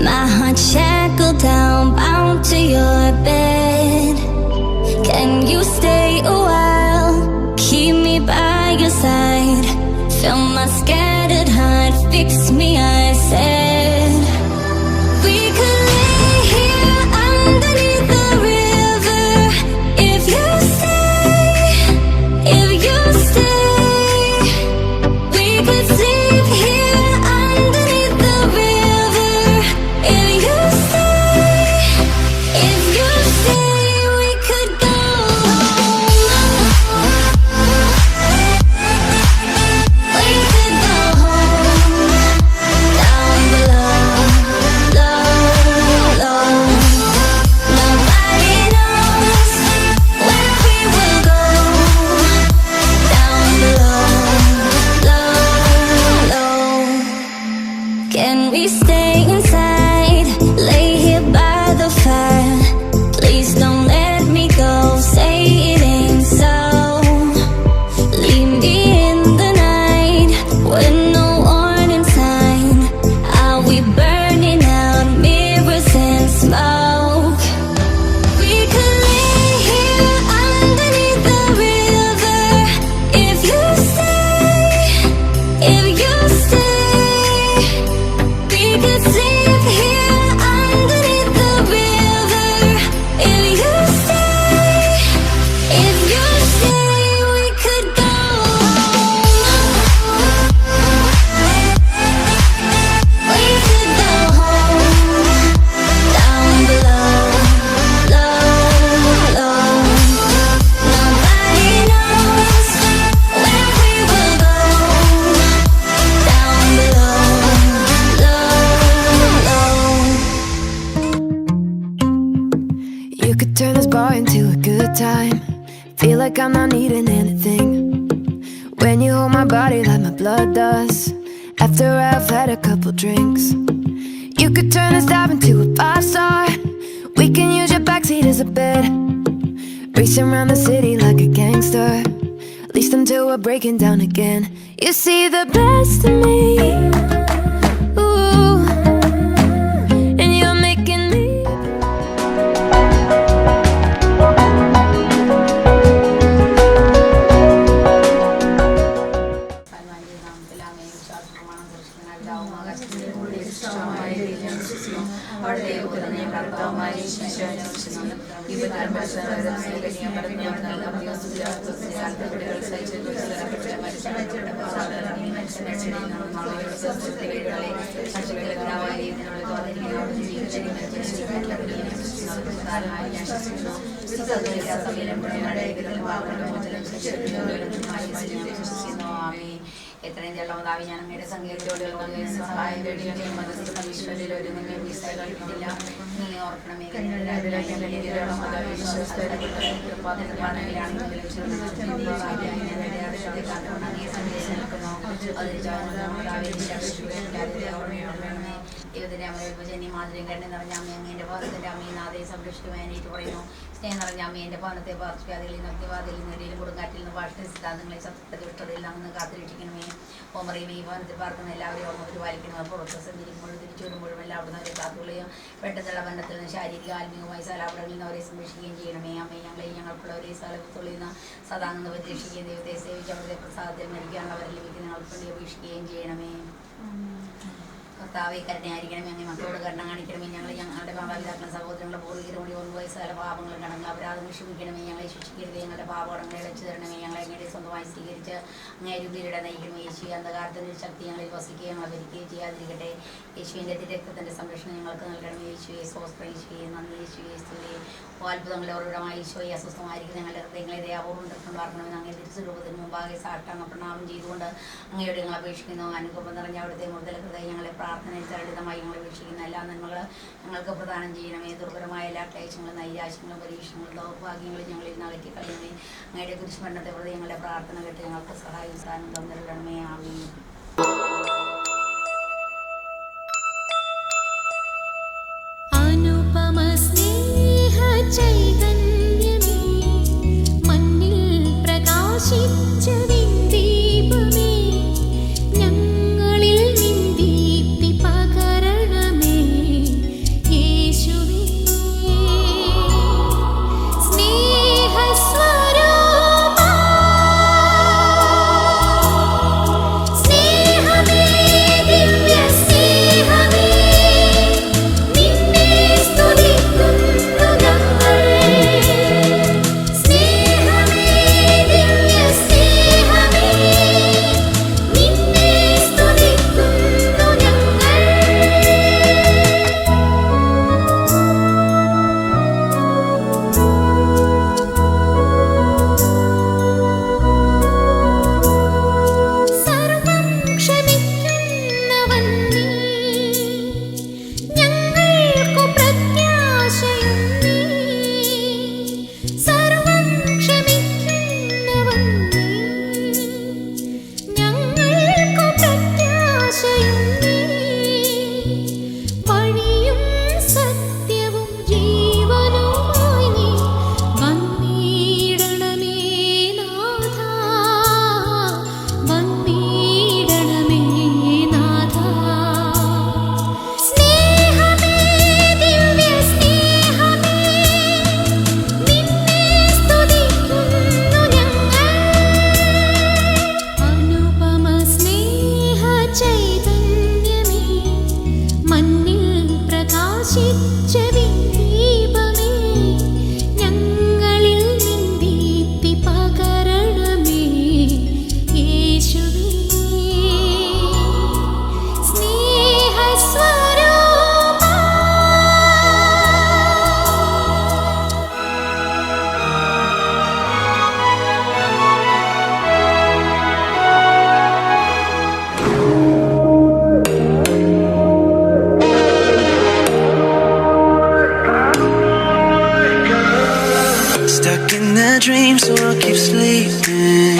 My heart shackled down, bound to your bed. Can you stay a while? Keep me by your side. Fill my scattered heart, fix me, I said. We could lay here underneath the river. If you stay, if you stay, we could sleep here underneath the river. If you stay, if you stay, we could go home. We could go home, down below, low, low. Nobody knows where we will go, down below, low, low. Can we stay inside, lay here by the fire? Please don't let me go, say it ain't so. Leave me in the night with no warning sign. Are we burning out mirrors and smoke? We could lay here underneath the river. If you stay, if you stay, we could sleep here underneath the river. If you stay, if you stay, we could go home. We could go home, down below, low, low. Nobody knows where we will go, down below, low, low. You could turn this bar into a good time. Feel like I'm not needing anything when you hold my body like my blood does. After I've had a couple drinks, you could turn this dive into a 5-star. We can use your backseat as a bed, racing around the city like a gangster, at least until we're breaking down again. You see the best of me, ooh, and you're making me. എത്രയും ചെള്ളമതാവി ഞാൻ അങ്ങയുടെ സംഗീതത്തോടുള്ള സഹായം തേടിയും മനസ്സിൽ ഈശ്വരിൽ ഒരു visa കഴിക്കുന്നില്ല നീ ഓർക്കണമേ ദൈവത്തിൻ്റെ അമരജന്യ മാതിരിയും കണ്ണി നിറഞ്ഞ അമ്മ അങ്ങേൻ്റെ പാദത്തിൻ്റെ അമ്മയും നാഥയെ സംരക്ഷിക്കുവാനായിട്ട് പറയുന്നു. സ്നേഹം നിറഞ്ഞ അമ്മ എൻ്റെ പാദത്തെ പാർശ്വ്യാധികളിൽ നിർത്തിവാതിൽ നിരയിലും കൊടുങ്കാറ്റിൽ നിന്ന് ഭാഷണ സിദ്ധാന്തങ്ങളെ സത്യത്തെ വിട്ടതെല്ലാം നിന്ന് കാത്തിരക്ഷിക്കണമേ. ഓമറിയും ഈ ഭവനത്തിൽ പാർക്കുന്ന എല്ലാവരെയും ഓമ പരിപാലിക്കണം. പുറത്ത് സഞ്ചരിക്കുമ്പോഴും തിരിച്ചു വരുമ്പോഴും എല്ലാവരും അവരെ കാത്തുകൊള്ളുകയും പെട്ടെന്നുള്ള ബന്ധത്തിൽ നിന്ന് ശാരീരിക ആത്മീയമായ സലാപടങ്ങളിൽ നിന്ന് അവരെ സംരക്ഷിക്കുകയും ചെയ്യണമേ. അമ്മയെ ഞങ്ങളെയും ഞങ്ങൾക്കുള്ളവരെ സ്ഥലത്തുള്ളിന്ന് സദാ നിന്ന് പരിരക്ഷിക്കുകയും ദൈവത്തെ സേവിച്ച് അവരുടെ പ്രസാദത്തിൽ മരിക്കാനുള്ളവരെ ലഭിക്കുന്ന ഞങ്ങൾക്ക് വേണ്ടി അപേക്ഷിക്കുകയും ചെയ്യണമേ. കർത്താവെ കരുണയായിരിക്കണമേ. അങ്ങനെ മക്കളോട് കരുണ കാണിക്കണമേ. ഞങ്ങളുടെ മാതാപിതാക്കളും സഹോദരങ്ങളുടെ പൂർവ്വികരോട് 1 വയസ്സുകാല പാപങ്ങളും കടങ്ങ് അപരാധങ്ങൾ ക്ഷമിക്കണമേ. ഞങ്ങളെ ശിക്ഷിക്കരുത്. ഞങ്ങളുടെ പാപകടങ്ങളെ അടച്ചു തരണമേ. ഞങ്ങളെ എങ്ങനെ സ്വന്തമായി സ്വീകരിച്ച് അങ്ങേ രൂപീരുടെ നയിക്കണമേ. യേശു അന്ധകാരത്തിൻ്റെ ശക്തി ഞങ്ങളിൽ വസിക്കുകയും ഞങ്ങളെ ഭരിക്കുകയും ചെയ്യാതിരിക്കട്ടെ. യേശുവിൻ്റെ രക്തത്തിൻ്റെ സംരക്ഷണം ഞങ്ങൾക്ക് നൽകണമേ. യേശുവെ സ്വസ്ത്രം, യേശുവെ നന്ദി, യേശുവെ സ്തുതി. അത്ഭുതങ്ങളുടെ ഉറവിടമായ ഈശോയെ അസ്വസ്ഥമായിരിക്കുന്ന ഞങ്ങളുടെ ഹൃദയങ്ങളെ ദയാപൂർവ്വം തൃപ്തം പാർക്കണമെന്ന് അങ്ങേ തിരുസ്വരൂപത്തിന് മുമ്പാകെ സാഷ്ടാംഗ പ്രണാമം ചെയ്തുകൊണ്ട് അങ്ങയോട് ഞങ്ങൾ അപേക്ഷിക്കുന്നു. അനുകമ്പം നിറഞ്ഞ അവിടുത്തെ മുതൽ ഹൃദയം ഞങ്ങളെ പ്രാർത്ഥനയിൽ തരളിതമായി ഞങ്ങൾ വീക്ഷിക്കുന്ന എല്ലാ നന്മകൾ ഞങ്ങൾക്ക് പ്രദാനം ചെയ്യണമേ. ദുർബലമായ എല്ലാ ക്ലേശങ്ങളും നൈരാശ്യങ്ങളും പരീക്ഷണങ്ങളും ദൗർഭാഗ്യങ്ങളും ഞങ്ങളിൽ നിന്ന് അകറ്റി കളയണമേ. അങ്ങയുടെ കുരിശുമരണത്തെ പ്രതി ഞങ്ങളുടെ പ്രാർത്ഥന കേട്ട് ഞങ്ങൾക്ക് സഹായം സ്ഥാനം തന്നിരണമേ. ആമീൻ. പ്രകാശിച്ച ദീപമേ ഞങ്ങളിൽ നിൻ ദീപ്തി പകരണമേ യേശുവേ സ്നേഹസ്വരൂപാ Stuck in a dream, so I'll keep sleeping.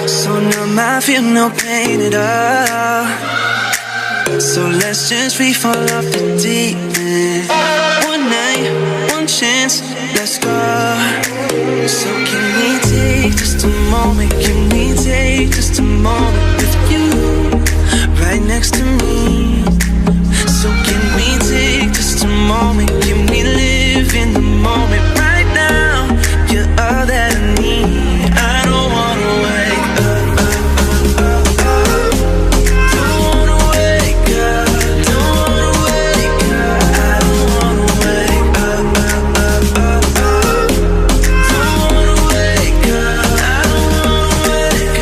So numb, I feel no pain at all. So let's just free fall off the deep end. One night, one chance, let's go. So can we take just a moment? Can we take just a moment with you right next to me? So can we take just a moment? Can we live in the moment right now? You're all that I need. I don't wanna wake up. Don't wanna wake up. Don't wanna wake up. I don't wanna wake up. Don't wanna wake up. I don't wanna wake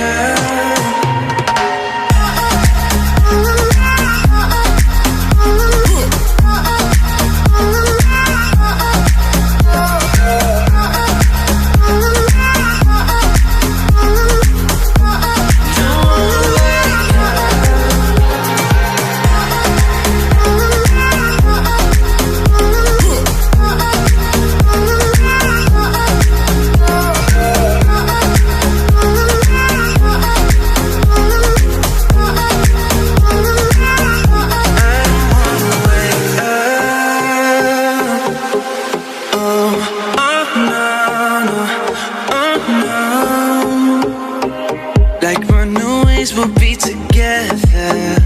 like runaways, we'll be together.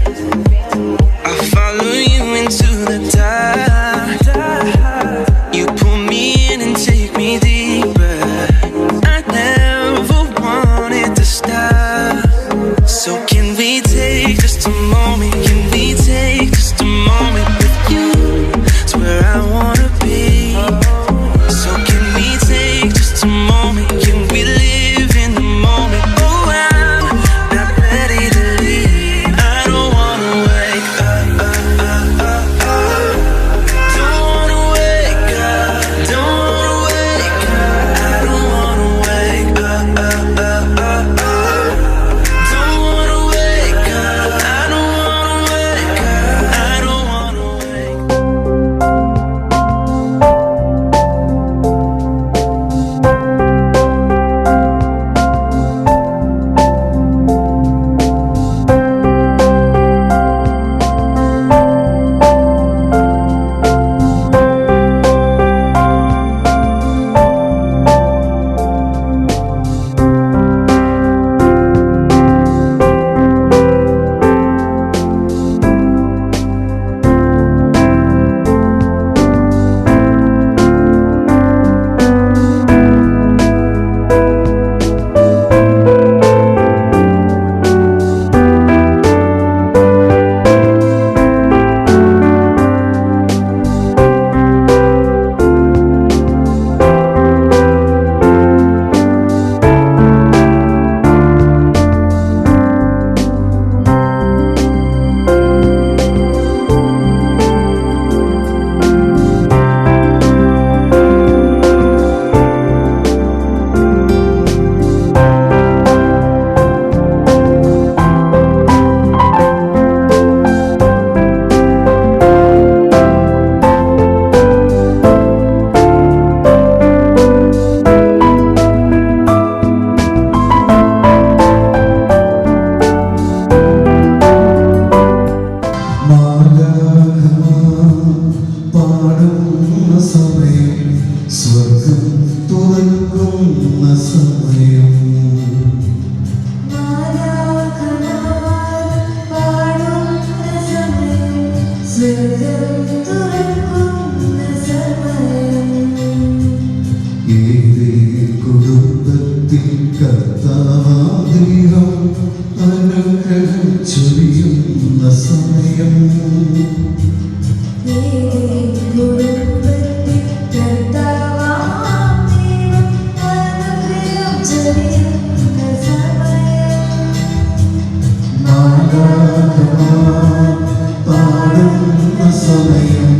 I'll follow you into the dark. You pull me in and take me deeper. I never wanted to stop. So can we take just a moment? Can we take just a moment with you? It's where I wanna be. So can we take just a moment? Can we live in the moment? Oh, I'm not ready to leave. I don't wanna wake up. Don't wanna wake up. Don't wanna wake up. I don't wanna wake up. Don't wanna wake up. I don't wanna wake up. I don't wanna wake up. പാടുന്ന സമയം സ്വർഗം തുറക്കുന്ന സമയം ഏതേ കുടുംബത്തിൽ കർത്താവാദീനം അനുഗ്രഹം ചൊരിയുന്ന സമയം പാടുന്ന സമയം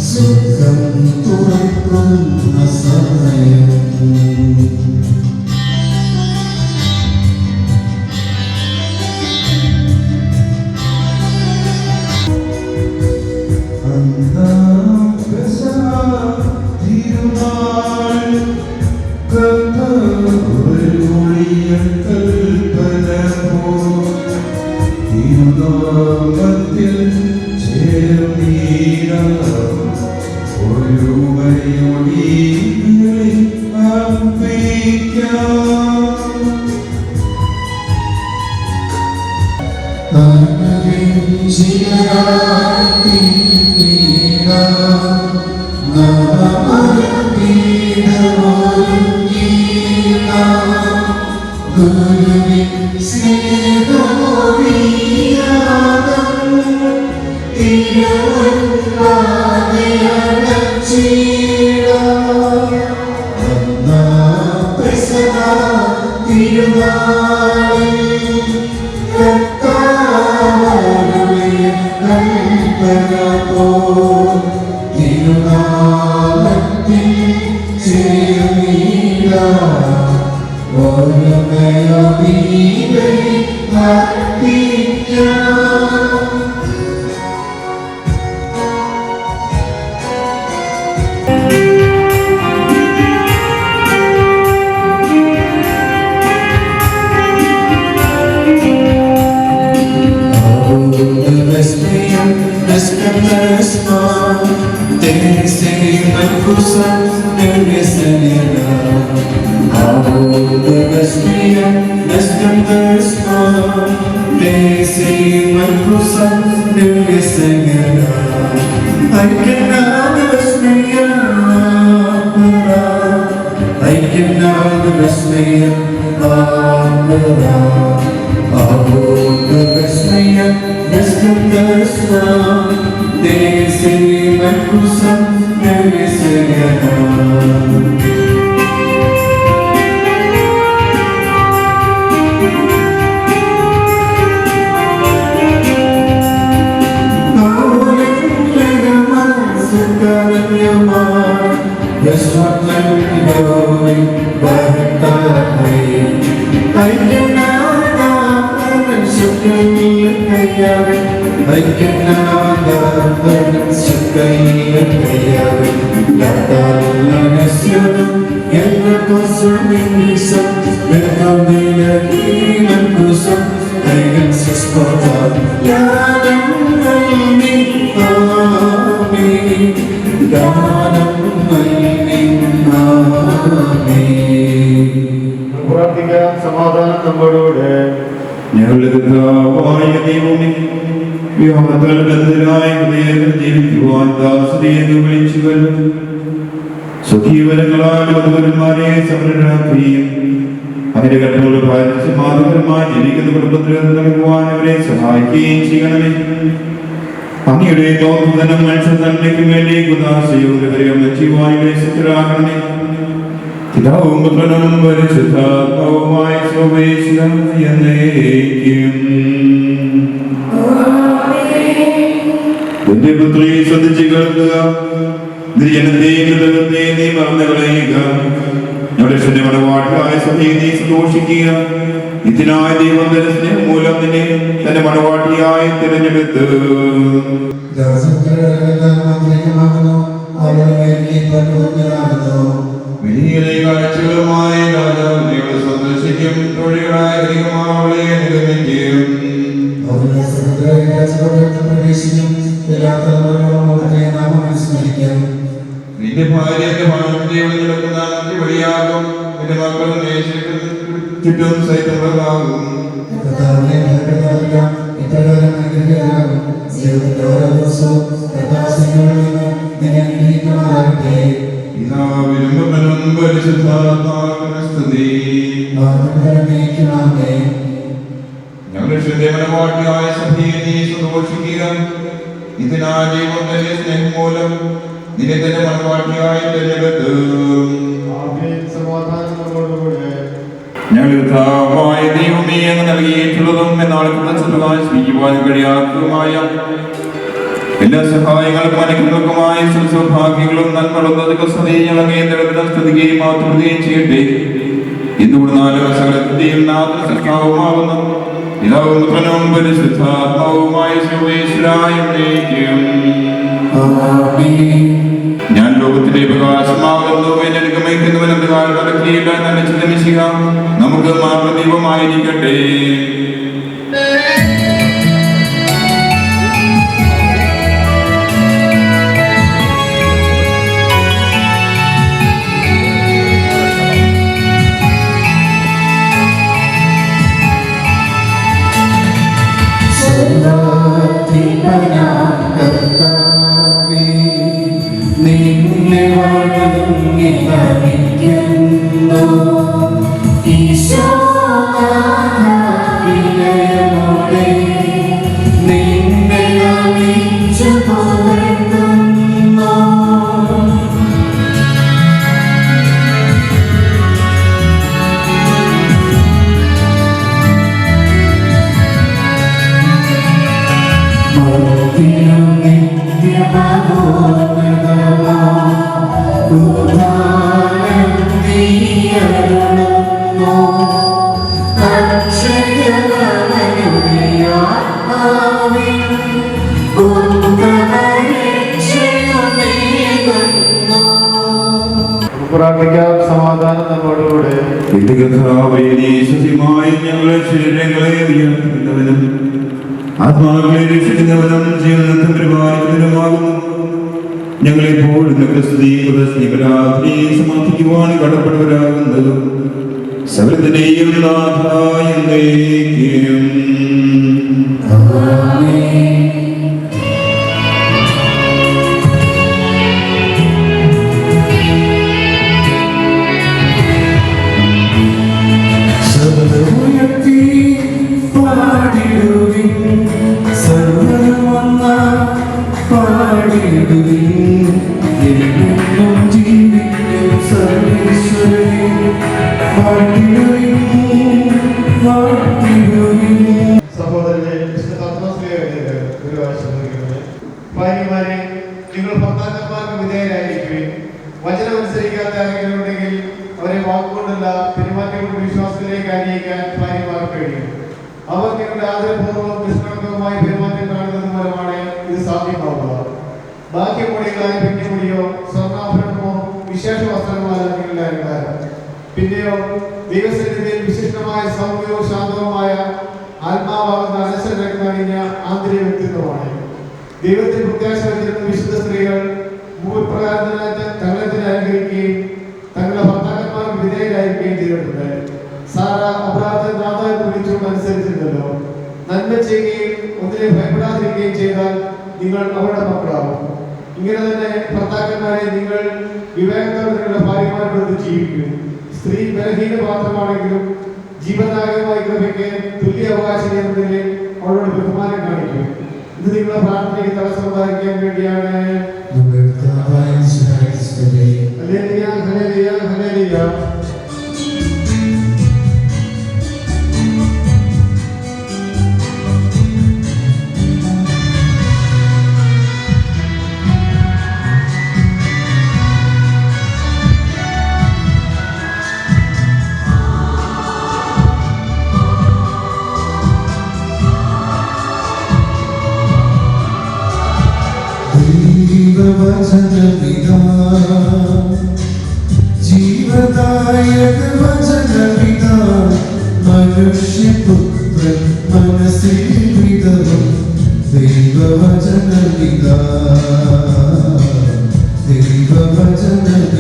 സ്വർഗം തുറക്കുന്ന സമയം സമാധാനം നമ്മളോട്. ഞങ്ങളുടെ കർത്താവായ ദൈവമേ, വ്യാപകത്തിനായി ഹൃദയങ്ങൾ ജീവിക്കുവാൻ ദാസതയെന്ന് വിളിച്ചുവല്ലോ. സ്വകീവരങ്ങളാൽ വധുവരന്മാരെ സമരരാക്കുകയും അതിന്റെ കട്ടുകൊണ്ട് പാലിച്ച് മാതൃകരമായി ജീവിക്കുന്ന കുടുംബത്തിൽ നൽകുവാൻ അവരെ സഹായിക്കുകയും ചെയ്യണമേ. അങ്ങയുടെ ദൗർബലം മനുഷ്യ നന്മയ്ക്ക് വേണ്ടി കുദാശയോഗ്യതയും ജീവായുടെ ശത്രുരാകണമേ. പിതാവും പുത്രനും പരിശുദ്ധാത്മാവുമായ സർവ്വേശ്വരൻ എന്നേക്കും. എന്റെ പുത്രി ശ്രദ്ധിച്ചു കേൾക്കുക. ജനത്തെയും മൃഗത്തെയും നീ മറന്നു കളയുക. ഞങ്ങളുടെ മണവാട്ടിയായ സഭയെ നീ സന്തോഷിക്കുക. ഇതിനായ ദൈവം തന്റെ സ്നേഹം മൂലം നിന്നെ തന്റെ മണവാട്ടിയായി തിരഞ്ഞെടുത്ത് വലിയ കാഴ്ചകളുമായി രാജാവിനെ സന്ദർശിക്കും. തൊഴിലായ അധികമാവളെ നിഗമിക്കും. നിന്റെ ഭാര്യന്റെ മണത്തിന്റെ കിടക്കുന്ന വഴിയാകും. നിന്റെ മക്കൾ ചുറ്റും സൈത്യങ്ങളാകും. ഞങ്ങളുടെ മണവാട്ടിയായ സഭയെ നീ സന്തോഷിക്കുക. ഇതിനാ ദൈവം തന്റെ സ്നേഹം മൂലം നിന്നെ തന്നെ മണവാട്ടിയായി തിരഞ്ഞെടുത്ത്. ഞങ്ങൾ കർത്താവായ ദൈവമേ അങ്ങ് നൽകിയിട്ടുള്ളതും എന്നാൽ പ്രകാശിക്കുവാൻ കഴിയാത്തതുമായ എല്ലാ സഹായങ്ങൾക്കും അനുഗ്രഹങ്ങൾക്കുമായ സൗഭാഗ്യങ്ങളും നന്മകളും സ്തുതിക്കുകയും മാതൃകയും ചെയ്യട്ടെ. ഇന്നുകൂടുന്നാലും സകലത്തിന്റെയും നാഥസഖാവുമാവുന്നു പിതാവും പുത്രനും പരിശുദ്ധാത്മാവുമായ സർവ്വേശ്വരായും. ഞാൻ ലോകത്തിലെ പ്രകാശമാകുന്നു, എന്നെ അനുഗമിക്കുന്നവൻ എന്തുകാലം നടക്കുകയില്ല എന്നെ ചിന്തിക്കുക. നമുക്ക് മാർഗദീപമായിരിക്കട്ടെ. നിന്നെ വണങ്ങി നമിക്കുന്നു ഈശോയോടെ നിന്നെ നമിച്ചു പുകഴ്ത്തുന്നു. പ്രാർത്ഥിക്കാം. സമാധാനം നമ്മോടുകൂടെ. ഞങ്ങളെ ശരീരങ്ങളെ ഉയർത്തുന്നവനും ആത്മാക്കളെ രക്ഷിക്കുന്നവനും ജീവിതത്തെ പരിപാലിക്കുന്നതിനുമാകുന്നു. ഞങ്ങളെപ്പോഴും സമർപ്പിക്കുവാൻ കടപ്പെടുവരാകുന്നതും സകലത്തിന്റെയും നാഥായ എന്നേക്കും. ഭാര്യമാരെ, നിങ്ങൾ ഭർത്താക്കന്മാർക്ക് വിധേയരായിരിക്കുകയും വചനമനുസരിക്കാത്ത ആരെങ്കിലും ഉണ്ടെങ്കിൽ അവരെ വാക്കുകൊണ്ടല്ല പെരുമാറ്റം കൊണ്ട് വിശ്വാസത്തിലേക്ക് അണിയിക്കാൻ ഭാര്യമാർക്ക് കഴിയും. അവർ നിങ്ങളുടെ ആദരപൂർവ്വം നിഷ്കളങ്കവുമായി പെരുമാറ്റം കാണുന്നത് മൂലമാണ് ഇത് സാധ്യമാവുക. ബാഹ്യമൊഴികളായ പെണ്ണുമൊഴിയോ സ്വർണ്ണാഭരണമോ വിശേഷ വസ്ത്രങ്ങളോ നിങ്ങളുടെ അലങ്കാരം. പിന്നെയോ ദൈവസന്നിധിയിൽ വിശിഷ്ടമായ സൗമ്യവും ശാന്തവുമായ ആത്മാവാകുന്ന അനശ്വരരക്തം അണിഞ്ഞ ആന്തരിക വ്യക്തിത്വമാണ്. ദൈവത്തിൽ പ്രത്യാശ വച്ചിരുന്ന വിശുദ്ധ സ്ത്രീകൾ പ്രകാരം തങ്ങളെ തന്നെ അലങ്കരിക്കുകയും തങ്ങളുടെ ഭർത്താക്കന്മാർക്ക് വിധേയരായിരിക്കുകയും ചെയ്തിട്ടുണ്ട്. സാറ അബ്രാഹത്തെ നാഥ എന്ന് വിളിച്ചുകൊണ്ട് അനുസരിച്ചിരുന്നല്ലോ. നന്മ ചെയ്യുകയും ഒന്നിനെ ഭയപ്പെടാതിരിക്കുകയും ചെയ്താൽ നിങ്ങൾ അവരുടെ മക്കളാവും. ഇങ്ങനെ തന്നെ ഭർത്താക്കന്മാരെ നിങ്ങൾ വിവേകത്തോടെ നിങ്ങളുടെ ഭാര്യമാരോട് ജീവിക്കും. സ്ത്രീ ബലഹീന പാത്രമാണെങ്കിലും ജീവനായകമായ കൃപയ്ക്ക് തുല്യ അവകാശം എന്നതിനെ അവളോട് ബഹുമാനം കാണിക്കും. ഇത് നിങ്ങളുടെ പ്രാർത്ഥനയ്ക്ക് തടസ്സമുണ്ടായിരിക്കാൻ വേണ്ടിയാണ്. Hallelujah, hallelujah, hallelujah. ജീവദായക വചനപിതാ മനുഷ്യപുത്രൻ മനസ്സിൽ വിതറും ദൈവവചനപിതാ ദൈവവചനപിതാ.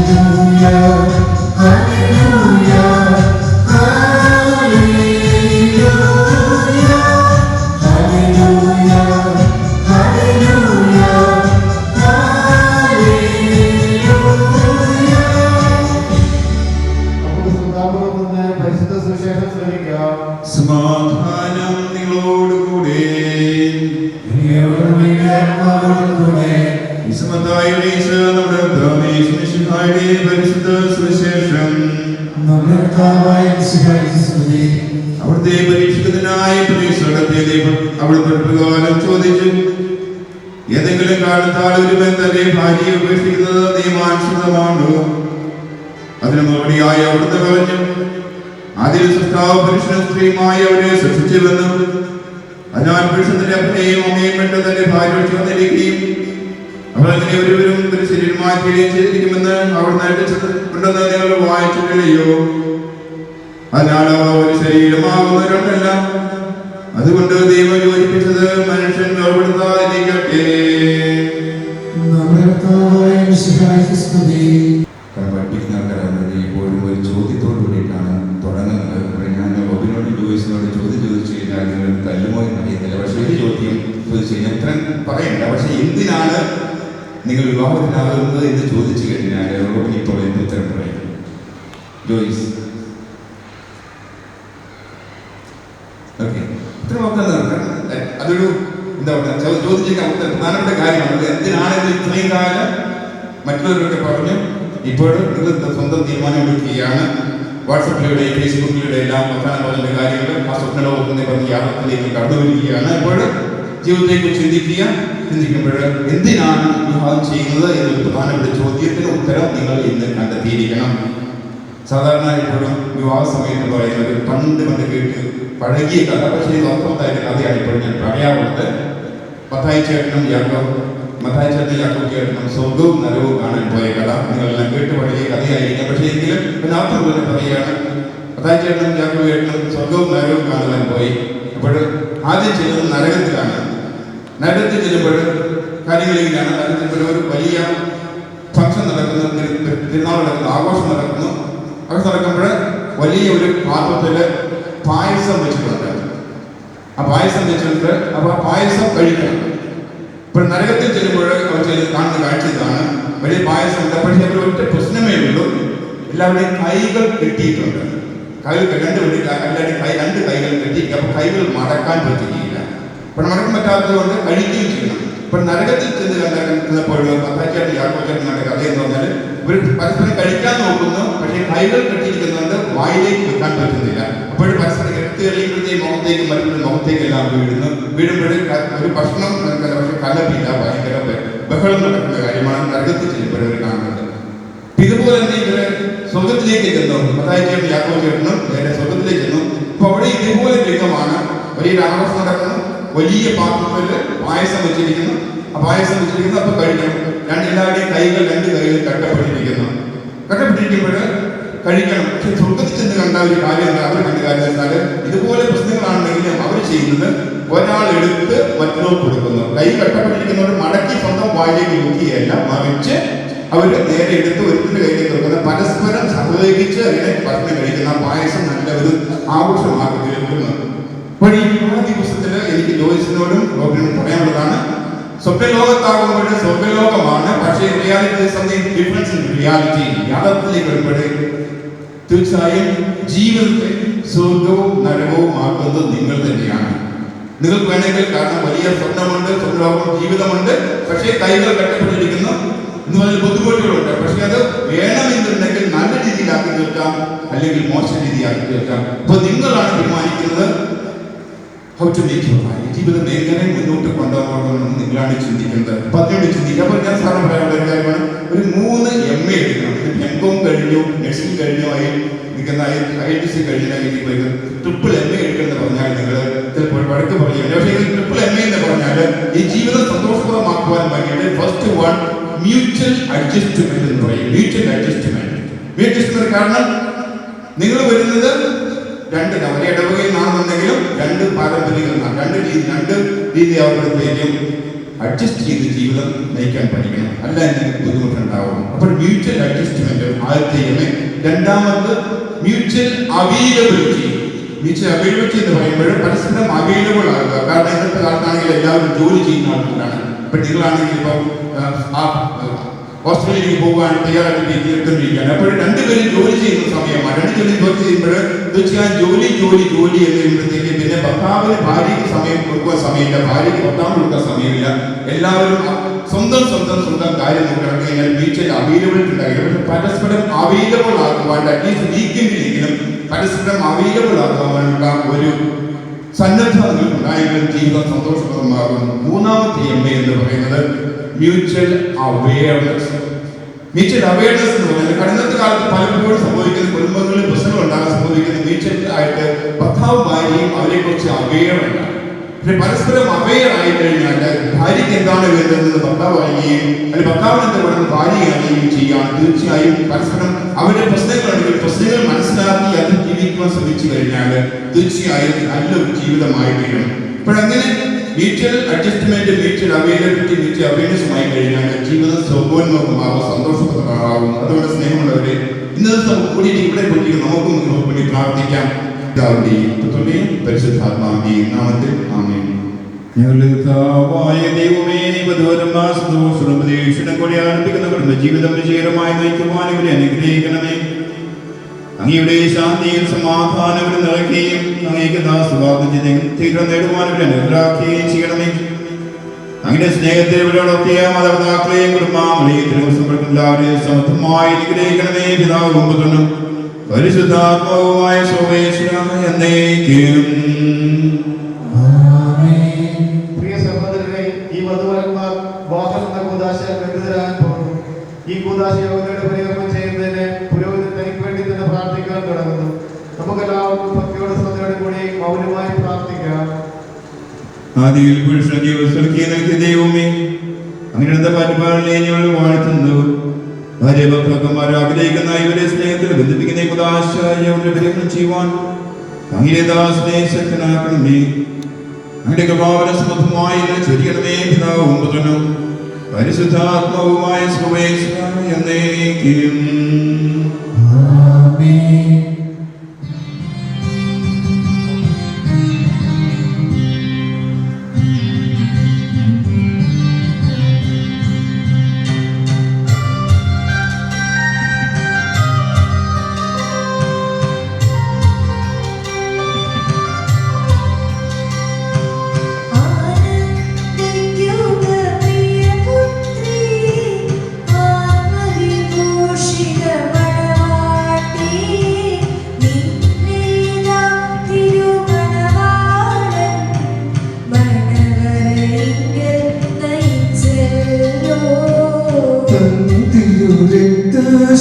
Hallelujah, hallelujah, സുവിശേഷം. നമ്മുടെ കർത്താവായ യേശുക്രിസ്തുവിന്റെ സ്തുതി. അവിടുത്തെ പരീക്ഷിക്കുന്നതിനായി പരീക്ഷ നടത്തിയ അവിടുത്തെ പ്രകാരം ചോദിച്ചു, ഏതെങ്കിലും കാരണത്താൽ ഒരുവൻ തന്റെ ഭാര്യയെ ഉപേക്ഷിക്കുന്നത് നിയമാനുസൃതമാണോ? അതിന് മറുപടിയായി അവിടുന്ന് പറഞ്ഞു, അതിൽ സൃഷ്ടാവ് പുരുഷനും സ്ത്രീയുമായി അവരെ സൃഷ്ടിച്ചുവെന്നും അതിനാൽ പുരുഷന്റെ അപ്പനെയും അമ്മയും വിട്ട് തന്റെ ഭാര്യ ചേർന്നിരിക്കുകയും അവർ അങ്ങനെ ഒരുവരും ഒരു ശരീരമായി തീരുകയും ചെയ്തിരിക്കുമെന്ന് അവിടുന്ന് ഉണ്ടെന്ന് നിങ്ങൾ വായിച്ചിട്ടില്ലയോ? അതിനാൽ അവ ഒരു ശരീരമാകുന്നവരുണ്ടല്ല. അതുകൊണ്ട് ദൈവം യോജിപ്പിച്ചത് മനുഷ്യൻ വേർപെടുത്താതിരിക്കട്ടെ. നമ്മുടെ കർത്താവായ യേശുക്രിസ്തുവിന്റെ സ്തുതി. പഠിപ്പിക്കുന്ന ആൾക്കാരാണ് ഇപ്പോഴും ഒരു ചോദ്യത്തോട് കൂടിയിട്ടാണ് തുടങ്ങുന്നത്. ഞാൻ റോബിനോട് ജോയിസിനോട് ചോദ്യം ചോദിച്ചു കഴിഞ്ഞാൽ നിങ്ങൾ തല്ലുമോ എന്ന് അറിയത്തില്ല. പക്ഷേ ഒരു ചോദ്യം ചോദിച്ചു കഴിഞ്ഞാൽ ഉത്തരം പറയണ്ട. പക്ഷെ എന്തിനാണ് നിങ്ങൾ വിവാഹത്തിനാകുന്നത് എന്ന് ചോദിച്ചു കഴിഞ്ഞാൽ റോബിൻ ഇപ്പോൾ എന്ത് ഉത്തരം പറയും? ജോയിസ് ഓക്കെ, ഉത്തരമൊക്കെ അതൊരു എന്താ പറയുക, ചോദിച്ചേക്കാൻ പ്രധാനപ്പെട്ട കാര്യമാണ്. എന്തിനാണ് ഇത് ഇത്രയും കാലം മറ്റുള്ളവരൊക്കെ പറഞ്ഞു ഇപ്പോൾ നിങ്ങൾ സ്വന്തം തീരുമാനം എടുക്കുകയാണ്. വാട്സപ്പിലൂടെ ഫേസ്ബുക്കിലൂടെ എല്ലാം പ്രധാന പറഞ്ഞ കാര്യങ്ങൾ ആ സ്വപ്നലോകത്തിനെ പറഞ്ഞ് യാത്രത്തിലേക്ക് കടന്നു വരികയാണ്. അപ്പോൾ ജീവിതത്തെക്കുറിച്ച് ചിന്തിക്കുമ്പോൾ എന്തിനാണ് വിവാഹം ചെയ്യുന്നത് എന്നൊരു പ്രധാനപ്പെട്ട ചോദ്യത്തിന് ഉത്തരം നിങ്ങൾ ഇന്ന് കണ്ടെത്തിയിരിക്കണം. സാധാരണ ഇപ്പോഴും വിവാഹ സമയത്ത് പറയുന്നത് പണ്ട് കേട്ട് പഴകിയ കഥ, പക്ഷേ ഇത് അർത്ഥവത്തായിട്ട് കഥയാണ് ഇപ്പോൾ ഞാൻ പറയാറുള്ളത്. മത്തായി ചേട്ടനും യാക്കോബ് ചേട്ടനും സ്വർഗവും നരകവും കാണാൻ പോയ കഥ നിങ്ങളെല്ലാം കേട്ട് പഴകിയ കഥയായിരിക്കാം. പക്ഷേ എങ്കിലും അർത്ഥം പോലെ പറയുകയാണ്, മത്തായി ചേട്ടനും യാക്കോബ് ചേട്ടനും സ്വർഗവും നരകവും കാണുവാൻ പോയി. അപ്പോൾ ആദ്യം ചെല്ലുന്നത് നരകത്തിലാണ്. നരകത്തിൽ ചെല്ലുമ്പോൾ കാര്യങ്ങളിലാണ്. നരകത്തിൽ ഒരു വലിയ ഫംഗ്ഷൻ നടക്കുന്നു, തിരുനാൾ നടക്കുന്നു, ആഘോഷം നടക്കുന്നു. അത് നടക്കുമ്പോൾ വലിയ ഒരു പാത്രത്തിൽ പായസം വെച്ചിട്ടുണ്ട്. ആ പായസം വെച്ചിട്ടുണ്ട്. അപ്പോൾ ആ പായസം കഴിക്കണം. ഇപ്പോൾ നരകത്തിൽ ചെല്ലുമ്പോൾ അവർ കാണുന്ന കാഴ്ച ഇതാണ്, വലിയ പായസം ഉണ്ട്. പക്ഷേ അവർ ഒറ്റ പ്രശ്നമേ ഉള്ളൂ, എല്ലാവരുടെയും കൈകൾ കെട്ടിയിട്ടുണ്ട്. രണ്ട് കൈകൾ കെട്ടി. അപ്പോൾ കൈകൾ മടക്കാൻ പറ്റുകയില്ല. അപ്പോൾ മടക്കാൻ പറ്റാത്തത് കൊണ്ട് കഴിക്കുകയും ചെയ്യണം. ഇപ്പോൾ നരകത്തിൽ ചെന്ന് കണ്ടപ്പോൾ മത്തായിച്ചേട്ടൻ യാക്കോബേട്ടൻ കണ്ട കഥ എന്ന് പറഞ്ഞാൽ ഇവർ പരസ്പരം കഴിക്കാൻ നോക്കുന്നു, പക്ഷേ കൈകൾ കെട്ടിയിരിക്കുന്നുണ്ട്, വായിലേക്ക് വെക്കാൻ പറ്റുന്നില്ല. അപ്പോൾ പരസ്പരം എടുത്ത് കഴിയുമ്പോഴത്തേക്ക് മുഖത്തേക്ക് മറ്റുള്ള മുഖത്തേക്കെല്ലാം വീഴുമ്പോൾ ഒരു ഭക്ഷണം പക്ഷെ കലപ്പില്ല, ഭയങ്കര ബഹളം നടക്കുന്ന കാര്യമാണ് നരകത്തിൽ ചെല്ലുമ്പോൾ ഇവർ കാണുന്നത്. ഇതുപോലെ തന്നെ ഇവര് സ്വർഗത്തിലേക്ക് ചെന്നു. മത്തായിച്ചേട്ടനും യാക്കോബ് ചേട്ടനും നേരെ സ്വർഗത്തിലേക്ക് ചെന്നു. അപ്പോൾ അവിടെ ഇതുപോലെ രംഗമാണ്. വലിയൊരു ആഘോഷം നടക്കുന്നു, വലിയ പാത്രത്തിൽ പായസം വെച്ചിരിക്കുന്നു. ആ പായസം വെച്ചിരിക്കുന്നു. അപ്പൊ കഴിക്കണം. എല്ലാവരുടെയും രണ്ട് കൈകൾ കട്ടപ്പെട്ടിരിക്കുന്നു. കട്ടപ്പെട്ടിരിക്കുമ്പോൾ കഴിക്കണം. പക്ഷെ സ്വർഗത്തിൽ ചെന്ന് കണ്ട ഒരു കാര്യം എന്താ? അവർ കണ്ട കാര്യം എന്നാൽ ഇതുപോലെ പ്രശ്നങ്ങളാണെങ്കിലും അവർ ചെയ്യുന്നത് ഒരാൾ എടുത്ത് മറ്റുള്ളവർ കൊടുക്കുന്നു. കൈ കട്ടപ്പെട്ടിരിക്കുന്നവർ മടക്കി സ്വന്തം വായിലേക്ക് നോക്കിയല്ല, മറിച്ച് അവർ നേരെ എടുത്ത് ഒരുത്തിന്റെ കയ്യിലേക്ക് കൊടുക്കുന്ന, പരസ്പരം സഹകരിച്ച് അങ്ങനെ ഭക്ഷണം കഴിക്കുന്ന പായസം നല്ല ഒരു ആഘോഷമാക്കി തീർക്കുന്നു. അപ്പോൾ ഈ വിവാഹ ദിവസത്തില് എനിക്ക് ജോയിസിനോടും റോബിനോടും പറയാനുള്ളതാണ്, സ്വപ്നലോകത്താകുമ്പോൾ സ്വർഗലോകമാണ്, പക്ഷേ reality something difference in reality. യാഥാർത്ഥ്യത്തിലേക്ക് വരുമ്പോഴേ തീർച്ചയായും ജീവിതത്തെ സ്വർഗവും നരകവും ആക്കുന്നത് നിങ്ങൾ തന്നെയാണ്. നിങ്ങൾക്ക് വേണമെങ്കിൽ, കാരണം വലിയ സ്വപ്നമുണ്ട്, സ്വപ്നലോകം ജീവിതമുണ്ട്, പക്ഷേ കൈകൾ കെട്ടപ്പെട്ടിരിക്കുന്നു എന്ന് പറഞ്ഞ ബുദ്ധിമുട്ടുകളുണ്ട്. പക്ഷെ അത് വേണമെന്നുണ്ടെങ്കിൽ നല്ല രീതിയിലാക്കി തീർക്കാം, അല്ലെങ്കിൽ മോശം രീതിയാക്കി തീർക്കാം. അപ്പൊ നിങ്ങളാണ് തീരുമാനിക്കുന്നത് ജീവിതം എങ്ങനെ മുന്നോട്ട് കൊണ്ടുപോകണമെന്ന് നിങ്ങളാണ് ചിന്തിക്കുന്നത്. അപ്പൊ അതിനോട് ചിന്തിക്കുക. അപ്പൊ ഞാൻ സാറിന് പറയാനുള്ള ഒരു കാര്യമാണ്, ഒരു 3 MA എടുക്കണം. MCOM കഴിഞ്ഞു, നഴ്സിംഗ് കഴിഞ്ഞു, IITC കഴിഞ്ഞില്ലെങ്കിൽ ട്രിപ്പിൾ MA എടുക്കണമെന്ന് പറഞ്ഞാൽ നിങ്ങൾ ചിലപ്പോൾ വഴക്ക് പറയുക. പക്ഷേ ട്രിപ്പിൾ MA എന്ന് പറഞ്ഞാൽ ഈ ജീവിതം സന്തോഷപ്രദമാക്കുവാൻ വേണ്ടിയിട്ട് ഫസ്റ്റ് വൺ മ്യൂച്വൽ അഡ്ജസ്റ്റ്മെന്റ് എന്ന് പറയും. മ്യൂച്വൽ അഡ്ജസ്റ്റ്മെന്റ് കാരണം നിങ്ങൾ വരുന്നത് ഒരേ ഇടവകയിൽ നാണെന്നുണ്ടെങ്കിലും 2 പാരമ്പര്യങ്ങളാണ്, 2 രീതി ആവുമ്പോഴത്തേക്കും അഡ്ജസ്റ്റ് ചെയ്ത് ജീവിതം നയിക്കാൻ പഠിക്കണം. അല്ല എനിക്ക് ബുദ്ധിമുട്ടുണ്ടാവും. അപ്പോൾ മ്യൂച്വൽ അഡ്ജസ്റ്റ്മെന്റ് ആദ്യത്തെ. രണ്ടാമത് മ്യൂച്വൽ അവൈലബിലിറ്റി. മ്യൂച്വൽ അവൈലബിലിറ്റി എന്ന് പറയുമ്പോൾ പരസ്പരം അവൈലബിൾ ആകുക. കാരണം ഇന്നത്തെ കാലത്താണെങ്കിൽ എല്ലാവരും ജോലി ചെയ്യുന്ന ആൾക്കാരാണ്. ഇപ്പൊ നിങ്ങളാണെങ്കിൽ ഇപ്പം ഓസ്ട്രേലിയയിലേക്ക് പോകാൻ തയ്യാറായിട്ട് എടുത്തുകൊണ്ടിരിക്കുകയാണ്. അപ്പോൾ 2 പേരും ജോലി ചെയ്യുന്ന സമയമാണ്. 2 പേരും ജോലി ചെയ്യുമ്പോൾ തീർച്ചയായും ജോലി എന്ന് കഴിയുമ്പോഴത്തേക്ക് പിന്നെ ഭർത്താവിന് ഭാര്യയ്ക്ക് സമയം കൊടുക്കാൻ സമയമില്ല, ഭാര്യയ്ക്ക് ഭർത്താവിന് കൊടുക്കാൻ സമയമില്ല. എല്ലാവരും സ്വന്തം കാര്യം നോക്കി കഴിഞ്ഞാൽ മ്യൂച്വൽ അവൈലബിലിറ്റി ഉണ്ടാകില്ല. പക്ഷെ പരസ്പരം അവൈലബിൾ ആകുവാൻ അറ്റ്ലീസ്റ്റ് വീക്കെൻഡിലെങ്കിലും പരസ്പരം അവൈലബിൾ ആകുവാനുള്ള ഒരു സന്നദ്ധത ഉണ്ടായെങ്കിൽ ജീവിതം സന്തോഷപ്രദമാകുന്നു. മൂന്നാമത്തെ എം എന്ന് പറയുന്നത് മ്യൂച്വൽ അവെയർനെസ്. മ്യൂച്വൽ അവെയർനെസ് എന്ന് പറഞ്ഞാൽ ഇന്നത്തെ കാലത്ത് പലപ്പോഴും സംഭവിക്കുന്ന കുടുംബങ്ങളിൽ പ്രശ്നങ്ങൾ ഉണ്ടാകാൻ സംഭവിക്കുന്ന മ്യൂച്വൽ ആയിട്ട് ഭർത്താവും ഭാര്യയും അവരെ കുറിച്ച് അവെയറല്ല. പക്ഷെ പരസ്പരം അവെയർ ആയി കഴിഞ്ഞാൽ ഭാര്യയ്ക്ക് എന്താണ് വേണ്ടതെന്ന് ഭർത്താവ് അറിയുകയും അല്ലെങ്കിൽ ഭർത്താവിന് എന്താ വേണമെന്ന് ഭാര്യ അറിയുകയും ചെയ്യാൻ തീർച്ചയായും പരസ്പരം അവരുടെ പ്രശ്നങ്ങളുണ്ടെങ്കിൽ പ്രശ്നങ്ങൾ മനസ്സിലാക്കി അത് ജീവിക്കുവാൻ ശ്രമിച്ചു കഴിഞ്ഞാൽ തീർച്ചയായും നല്ലൊരു ജീവിതമായി തീരും. അപ്പോഴങ്ങനെ mutual adjustment, mutual availability, mutual അവയർനെസ്സുമായി കഴിഞ്ഞാൽ ജീവിതം സൗകര്യമാകും, സന്തോഷപ്രദമാകും. അതുകൊണ്ട് സ്നേഹമുള്ളവരെ, ഇന്ന് നമുക്ക് കൂടിയിട്ട് ഇവിടെ പറ്റി നമുക്കും വേണ്ടി പ്രാർത്ഥിക്കാം. പരിശുദ്ധാത്മാവിന്റെ നാമത്തിൽ ആമേൻ. ഞങ്ങളുടെ ജീവിതം വിജയകരമായി നയിക്കുവാൻ ഇവരെ അനുഗ്രഹിക്കണമേ. അങ്ങയുടെ ശാന്തിയും സമാധാനവും നിറയ്ക്കുകയും അങ്ങേക്ക് ദാസവാദം തീരം നേടുവാൻ ഇവരെ അനുഗ്രഹിക്കുകയും ചെയ്യണമേ. അങ്ങയുടെ സ്നേഹത്തെ ഇവരോടൊക്കെ മാതാപിതാക്കളെയും കുടുംബാംഗങ്ങളെയും എല്ലാവരെയും സമർത്ഥമായി അനുഗ്രഹിക്കണമേ. പിതാവും പുത്രനും പരിശുദ്ധാത്മാവുമായ സർവേശ്വരനായ എന്നേക്കും. പ്രിയ സഹോദരരെ, ഈ വധുവരന്മാർ വാഹനം എന്ന കൂദാശയാൽ ബന്ധിതരാകാൻ പോകുന്നു. ഈ കൂദാശ യോഗങ്ങളുടെ പരികർമ്മം ചെയ്യുന്നതിന് പുരോഹിതൻ തനിക്ക് വേണ്ടി തന്നെ പ്രാർത്ഥിക്കാൻ തുടങ്ങുന്നു. നമുക്കെല്ലാവർക്കും ഭക്തിയോടെ ശ്രദ്ധയോടെ കൂടി മൗനമായി പ്രാർത്ഥിക്കാം. ആദിയിൽ പുരുഷൻ ജീവിതത്തിലേക്ക് നൽകിയ ദൈവമേ, അങ്ങനെയുള്ള പരിപാലനെ ഞങ്ങൾ വാഴ്ത്തുന്നു. ഭാര്യ ഭർത്താക്കന്മാർ ആഗ്രഹിക്കുന്ന ഇവരെ സ്നേഹത്തിൽ ബന്ധിപ്പിക്കുന്ന പരിഗണന ചെയ്യുവാൻ അങ്ങയുടെ ദാസനെ ശക്തനാക്കണമേ. അങ്ങയുടെ കൃപാവന സമൃദ്ധമായി ചൊരിയണമേ. പിതാവും പുത്രനും പരിശുദ്ധാത്മാവുമായ സർവേശ്വരനായ എന്നേക്കും.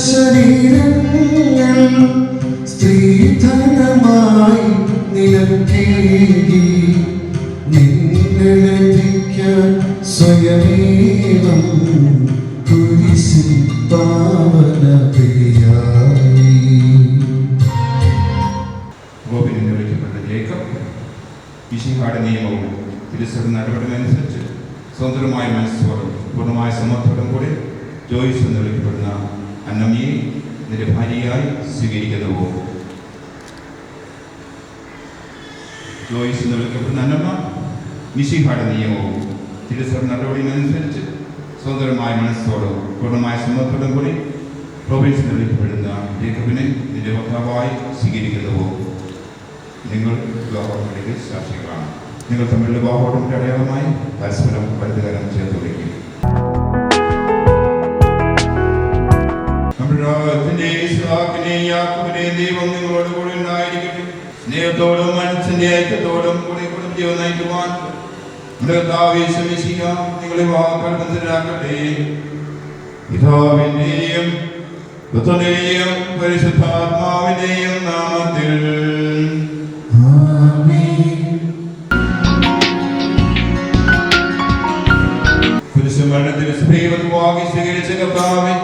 ശരീരങ്ങൾ സ്ത്രീധനമായി നിലക്കേകി നിന്നലധിക്കാൻ സ്വയമേവം കുരിശിൽ പാവന ബലിയായി. ഗോപിനെ വിളിക്കപ്പെട്ട ജേക്കബ് മിശിഹായുടെ നിയമവും തിരുസഭ നടപടികളനുസരിച്ച് സ്വതന്ത്രമായ മനസ്സോടും പൂർണ്ണമായ സമ്മതത്തോടും കൂടി ജോയിസ് എന്ന് വിളിക്കപ്പെടുന്ന അന്നമ്മയെ നിന്റെ ഭാര്യയായി സ്വീകരിക്കുന്നുവോ? ജോയിസ് എന്ന് വിളിക്കപ്പെടുന്ന അന്നമ്മ മിശിഹായുടെ നിയമവും തിരുസഭ നടപടികളനുസരിച്ച് സ്വതന്ത്രമായ മനസ്സോടും പൂർണ്ണമായ സമ്മതത്തോടും കൂടി പ്രൊവിൻസ് എന്ന് വിളിക്കപ്പെടുന്ന ജേക്കബിനെ നിന്റെ ഭർത്താവായി സ്വീകരിക്കുന്നുവോ? നിങ്ങൾ വിവാഹോടമ്പടിക്ക് സാക്ഷികളാണ്. നിങ്ങൾ തമ്മിലുള്ള വിവാഹോടമ്പടി അടയാളമായി പരസ്പരം വലുതുകരം ചേർത്ത് വയ്ക്കും. ദൈവം നിങ്ങളോട് കൂടി ഉണ്ടായിരിക്കട്ടെ. സ്നേഹത്തോടും മനസ്സിന്റെ ഐക്യത്തോടും കൂടി കുടുംബജീവൻ നയിക്കുവാൻ നിങ്ങളെ വാക്കുകൾ ബന്ധരാക്കട്ടെ. പിതാവിന്റെയും പുത്രന്റെയും പരിശുദ്ധാത്മാവിന്റെയും നാമത്തിൽ കുരിശുമരണത്തിൽ സ്ത്രീവധുവാകി സ്വീകരിച്ച കർത്താവേ,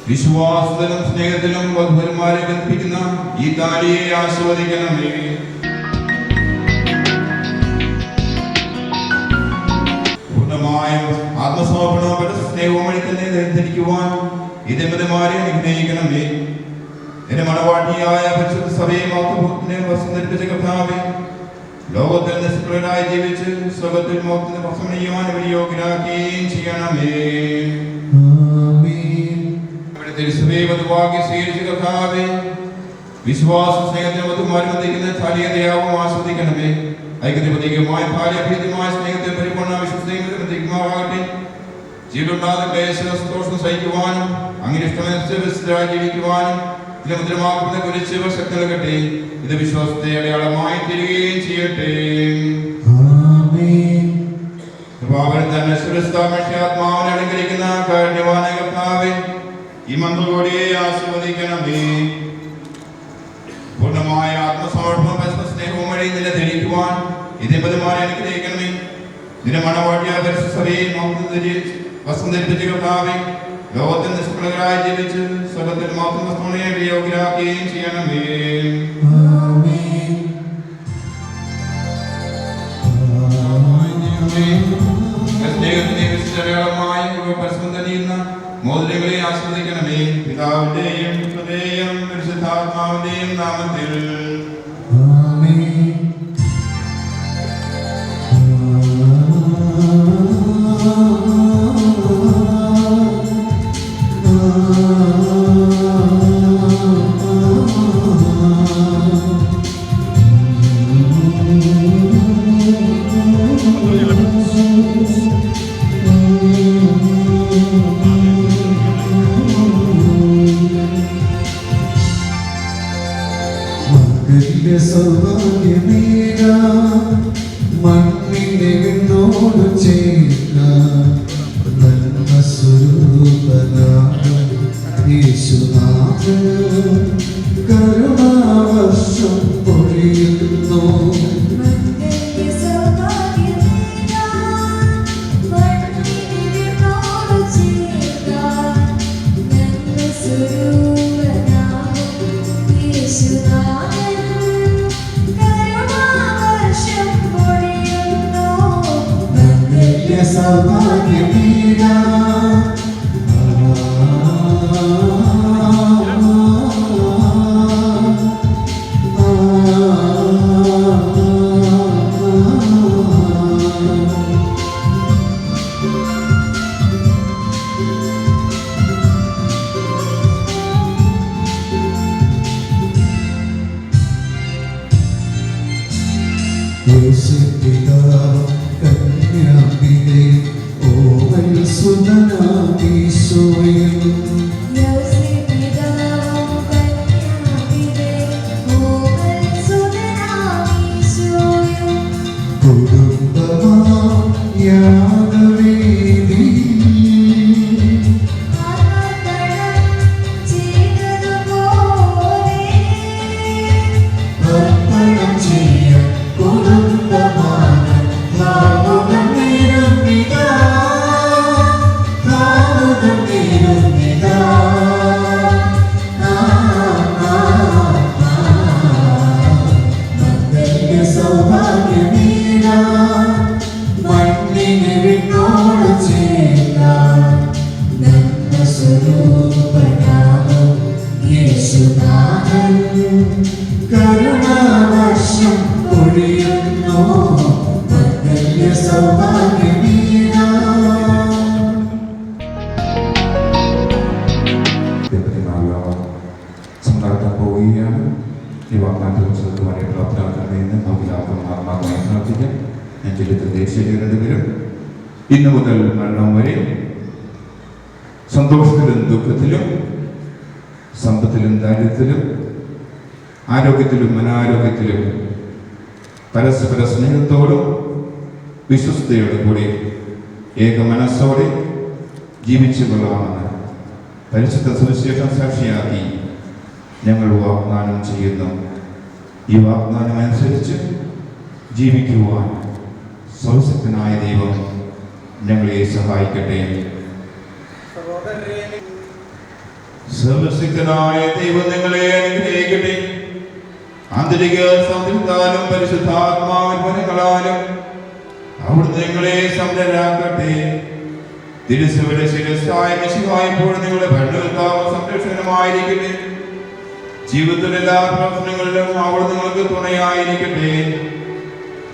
വിശ്വാസത്തിലും സ്നേഹത്തിലും വധുവരന്മാരെ ബന്ധിപ്പിക്കുന്ന ഈ താലിയെ ആസ്വദിക്കണമേ. പൂർണ്ണമായും ആത്മസമർപ്പണവും സ്നേഹവും വഴി തന്നെ ധരിക്കുവാൻ ഈ ദമ്പതിമാരെ അനുഗ്രഹിക്കണമേ. എന്റെ മണവാട്ടിയായ പരിശുദ്ധ സഭയെ മാതൃഭൂത്തിനെ വസന്തരിപ്പിച്ച കർത്താവേ, ലോകത്തിൽ നിഷ്കളരായി ജീവിച്ച് സ്വർഗ്ഗത്തിൽ മോക്ഷത്തിന് പ്രസംഗിക്കുവാൻ ഇവരെ യോഗ്യരാക്കുകയും ചെയ്യണമേ. വിശ്വാസ സ്നേഹത്തിന് മധുമാരി ബന്ധിക്കുന്ന ഭാര്യതയാവും ആസ്വദിക്കണമേ. ഐക്യതീയമായ ഭാര്യ ഭീതമായ സ്നേഹത്തെ പരിപൂർണ്ണ വിശ്വസ്തയും ബന്ധിക്കുമാറാകട്ടെ. ജീവിതമുണ്ടാകുന്ന ക്ലേശം സഹിക്കുവാനും അങ്ങനെ ഇഷ്ടമനുസരിച്ച് ജീവിക്കുവാനും ഇതിലെ മുദ്രമാക്കുന്ന കുരിശ് ശക്തി നൽകട്ടെ. ഇത് വിശ്വാസത്തെ അടയാളമായി തീരുകയും ചെയ്യട്ടെ. ആത്മാവിനെ അലങ്കരിക്കുന്ന കാരുണ്യവാനായ കർത്താവേ, ഈ മന്ത്രകോടിയെ ആസ്വദിക്കണമേ. പൂർണ്ണമായ ആത്മസമർപ്പണം സ്നേഹവും വഴി നിന്നെ ധരിക്കുവാൻ ഈ ദമ്പതിമാരെ അനുഗ്രഹിക്കണമേ. നിന്റെ മണവാട്ടിയായ പരിശുദ്ധയെ വസ്ത്രം ധരിപ്പിച്ച കർത്താവേ, ലോകത്തിൽ നിഷ്കളങ്കരായി ജീവിച്ച് സ്വർഗ്ഗത്തിൽ മാത്രം വസ്തുവിനെ യോഗ്യരാക്കുകയും ചെയ്യണമേ. മോദനങ്ങളെ ആസ്വദിക്കണമേ. പിതാവിന്റെയും പുത്രന്റെയും പരിശുദ്ധാത്മാവിന്റെയും നാമത്തിൽ. മണ്ണിനെ വിണ്ണോട് ചേർന്ന നന്മ സ്വരൂപനാകും യേശുനാഥൻ കരുണാവർഷം പൊഴിയുന്നു. കരുണാവർഷം പൊഴിയുന്നു സംഘടന പോവുകയാണ്. ഈ വാഗ്ദാനത്തെ ചെറുതുമായി പ്രാപ്തരാക്കണമെന്ന് നമുക്കെല്ലാവർക്കും ആത്മാർത്ഥമായി പ്രാർത്ഥിക്കാം. ഞാൻ ചെല്ലുന്ന ദേശീയ രണ്ടുപേരും ഇന്നു മുതൽ മരണം വരെ സന്തോഷത്തിലും ദുഃഖത്തിലും സമ്പത്തിലും ദാരിദ്ര്യത്തിലും ആരോഗ്യത്തിലും അനാരോഗ്യത്തിലും പരസ്പര സ്നേഹത്തോടും വിശ്വസ്തയോടും കൂടി ഏക മനസ്സോടെ ജീവിച്ചു കൊള്ളാമെന്ന് പരിശുദ്ധ സുവിശേഷം സാക്ഷിയാക്കി ഞങ്ങൾ വാഗ്ദാനം ചെയ്യുന്നു. ഈ വാഗ്ദാനം അനുസരിച്ച് ജീവിക്കുവാൻ സർവശക്തനായ ദൈവം ഞങ്ങളെ സഹായിക്കട്ടെ. സർവശക്തനായ ദൈവം നിങ്ങളെ അനുഗ്രഹിക്കട്ടെ. ആന്തരിക സംതൃപ്താലും പരിശുദ്ധാത്മാവിൻ ഫലങ്ങളാലും അവിടുന്ന് നിങ്ങളെ സമരാക്കട്ടെ. തിരുസഭയുടെ ശിരസ്സായ മിശിഹായെപ്പോഴും നിങ്ങളുടെ ഭരണകർത്താവും സംരക്ഷകനുമായിരിക്കട്ടെ. ജീവിതത്തിലെ എല്ലാ പ്രവർത്തനങ്ങളിലും അവിടുന്ന് നിങ്ങൾക്ക് തുണയായിരിക്കട്ടെ.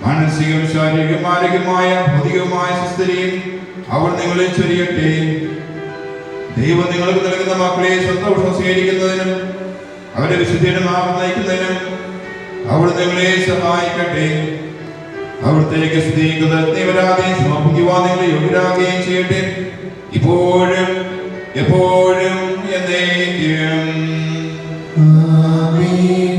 മാനസികവും ശാരീരികവും ആരോഗ്യമായ ഭൗതികവുമായ സുസ്ഥിതിയും അവർ നിങ്ങളെ ചൊരിയട്ടെ. ദൈവം നിങ്ങൾക്ക് നൽകുന്ന മക്കളെ സന്തോഷം സ്വീകരിക്കുന്നതിനും അവരുടെ വിശുദ്ധിയുടെ മാർഗം നയിക്കുന്നതിനും അവിടുന്ന് നിങ്ങളെ സഹായിക്കട്ടെ. അവിടുത്തേക്ക് സ്തുതിക്കുന്ന ദൈവരാധനയെ സമർപ്പിക്കുവാൻ നിങ്ങളെ യോഗ്യരാകുകയും ചെയ്യട്ടെ. ഇപ്പോഴും എപ്പോഴും എന്നേക്കും. ആമേൻ.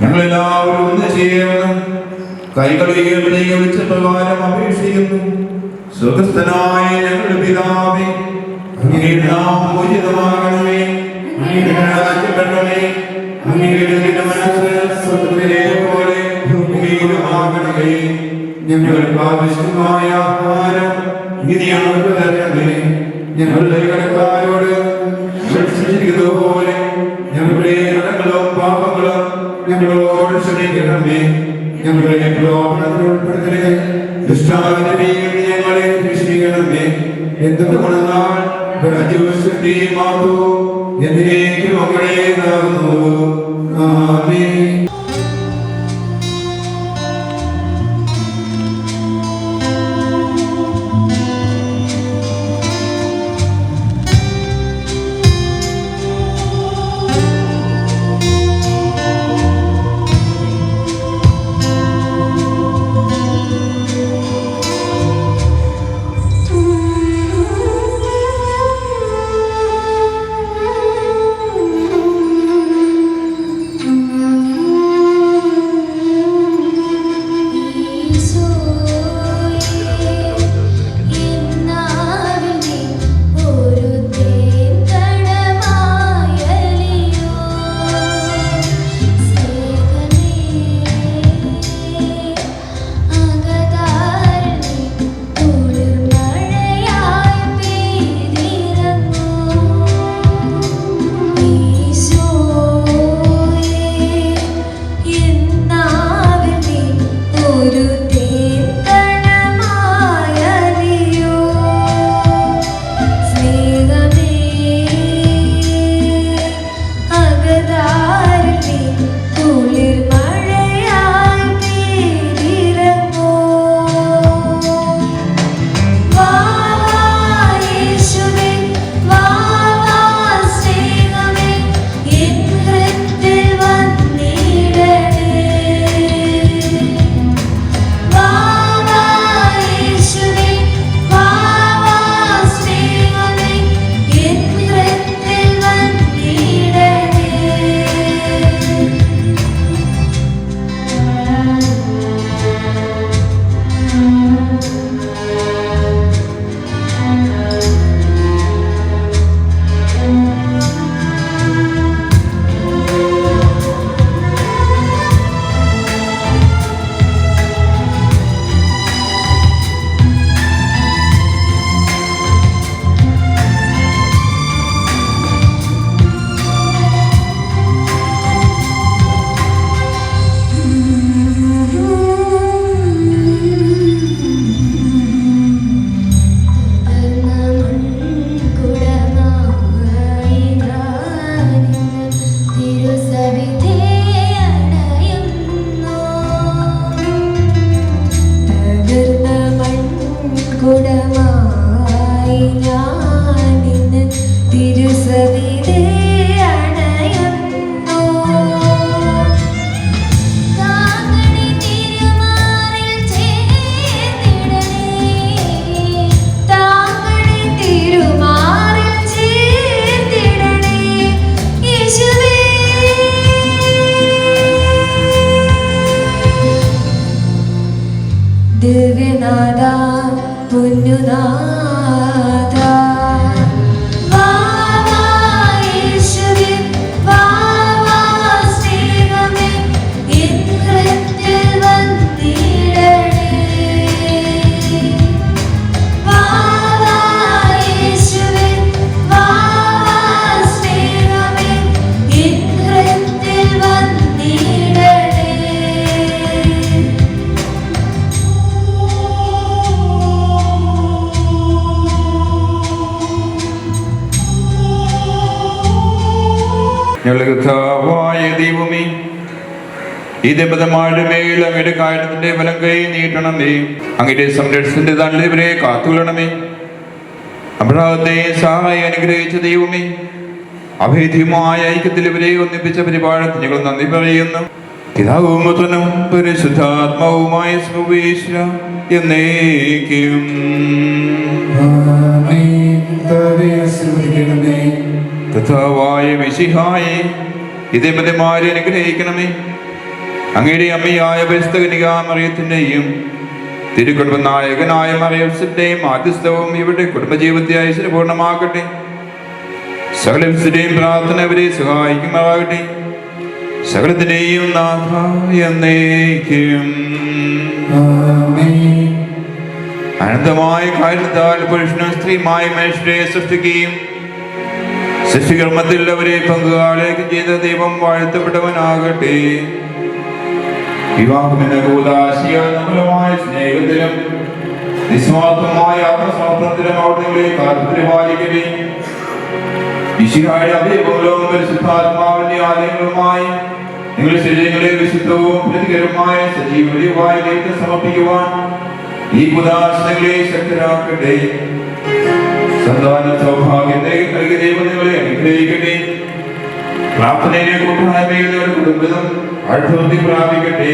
ഞങ്ങളെല്ലാവരും ഒന്ന് ചേർന്ന് കൈകളിൽ വെച്ച പ്രകാരം അപേക്ഷിക്കുന്നു. സ്വർഗ്ഗസ്ഥനായ ഞങ്ങളുടെ പിതാവേ, അങ്ങയുടെ നാമം പൂജിതമാകണമേ, അങ്ങയുടെ രാജ്യം വരണമേ, അങ്ങയുടെ തിരുമനസ്സ് സ്വർഗ്ഗത്തിലെ പോലെ ഭൂമിയിലുമാകണമേ. ഞങ്ങൾക്ക് ആവശ്യമായ ആഹാരം ഇനി ഞങ്ങൾക്ക് തരണമേ. ഞങ്ങളുടെ കടക്കാരോട് ക്ഷമിച്ചിരിക്കുന്നതുപോലെ ഞങ്ങളുടെ കടങ്ങളും പാപങ്ങളും ഞങ്ങളോട് ക്ഷമിക്കണമേ. ഞങ്ങളുടെ പ്രലോഭനത്തിൽ ഉൾപ്പെടുത്തരുതേ, ദുഷ്ടാവിന്റെ ഞങ്ങളെ രക്ഷിക്കണമേ. എന്തുകൊണ്ടെന്നാൽ രാജ്യവും ശക്തിയും മഹത്വവും എന്നേക്കും അങ്ങയുടേതാകുന്നു. ആമേൻ. ഞങ്ങളുടെ കർത്താവായ ദൈവമേ, ഈ ദമ്പതിമാരുടെ മേൽ അങ്ങയുടെ കാരണത്തിന്റെ വലം കൈ നീട്ടണമേ. അങ്ങയുടെ സംരക്ഷണത്തിന്റെ തള്ളിവരെ കാത്തുകൊള്ളണമേ. അബ്രാഹത്തെ സഹായി അനുഗ്രഹിച്ച ദൈവമേ, അഭേദ്യമായ ഐക്യത്തിൽ ഇവരെ ഒന്നിപ്പിച്ച പരിപാലനത്തിന് ഞങ്ങൾ നന്ദി പറയുന്നു. പിതാവും പുത്രനും പരിശുദ്ധാത്മാവുമായ സർവ്വേശ്വര എന്നേക്കും. കർത്താവായ മിശിഹായെ, ഈ ദമ്പതിമാരെ അനുഗ്രഹിക്കണമേ. അങ്ങയുടെ അമ്മയായ പരിശുദ്ധ മറിയത്തിന്റെയും തിരുക്കുടുംബ നായകനായ മറിയത്തിന്റെയും ആദ്യസ്ഥവും ഇവരുടെ കുടുംബജീവിതത്തെ ഐശ്വര്യപൂർണ്ണമാകട്ടെ. സകല വിശുദ്ധയും പ്രാർത്ഥന അവരെ സഹായിക്കുമാറാകട്ടെ. സകലത്തിന്റെയും നാഥ എന്നേക്കും. അനന്തമായ കാരണത്താൽ പുരുഷനും സ്ത്രീയുമായ മനുഷ്യരെ സൃഷ്ടിക്കുകയും സൃഷ്ടികർമ്മത്തിൽ അവരെ പങ്കുകാളേക്കും ചെയ്ത ദൈവം വാഴ്ത്തപ്പെട്ടവനാകട്ടെ. വിവാഹമെന്ന കൂദാശിയാൽ നമ്മളമായ സ്നേഹത്തിലും നിസ്വാർത്ഥമായ ആത്മസമർപ്പണത്തിലും അവിടുത്തെ കാത്തു പരിപാലിക്കട്ടെ. ഈശോയുടെ അഭിഷേകവും പരിശുദ്ധാത്മാവിന്റെ ആലയങ്ങളുമായി നിങ്ങളുടെ ശരീരങ്ങളെ വിശുദ്ധവും പ്രതികരമായ സജീവമായ ദൈവത്തെ സമർപ്പിക്കുവാൻ ഈ ഉദാസനങ്ങളെ ശക്തരാക്കട്ടെ. സന്താന സൗഭാഗ്യത്തെ നൽകിയ ദൈവം നിങ്ങളെ അനുഗ്രഹിക്കട്ടെ. പ്രാർത്ഥനയിലെ കൂട്ടായ്മയിൽ നിങ്ങളുടെ കുടുംബം അഭിവൃദ്ധി പ്രാപിക്കട്ടെ.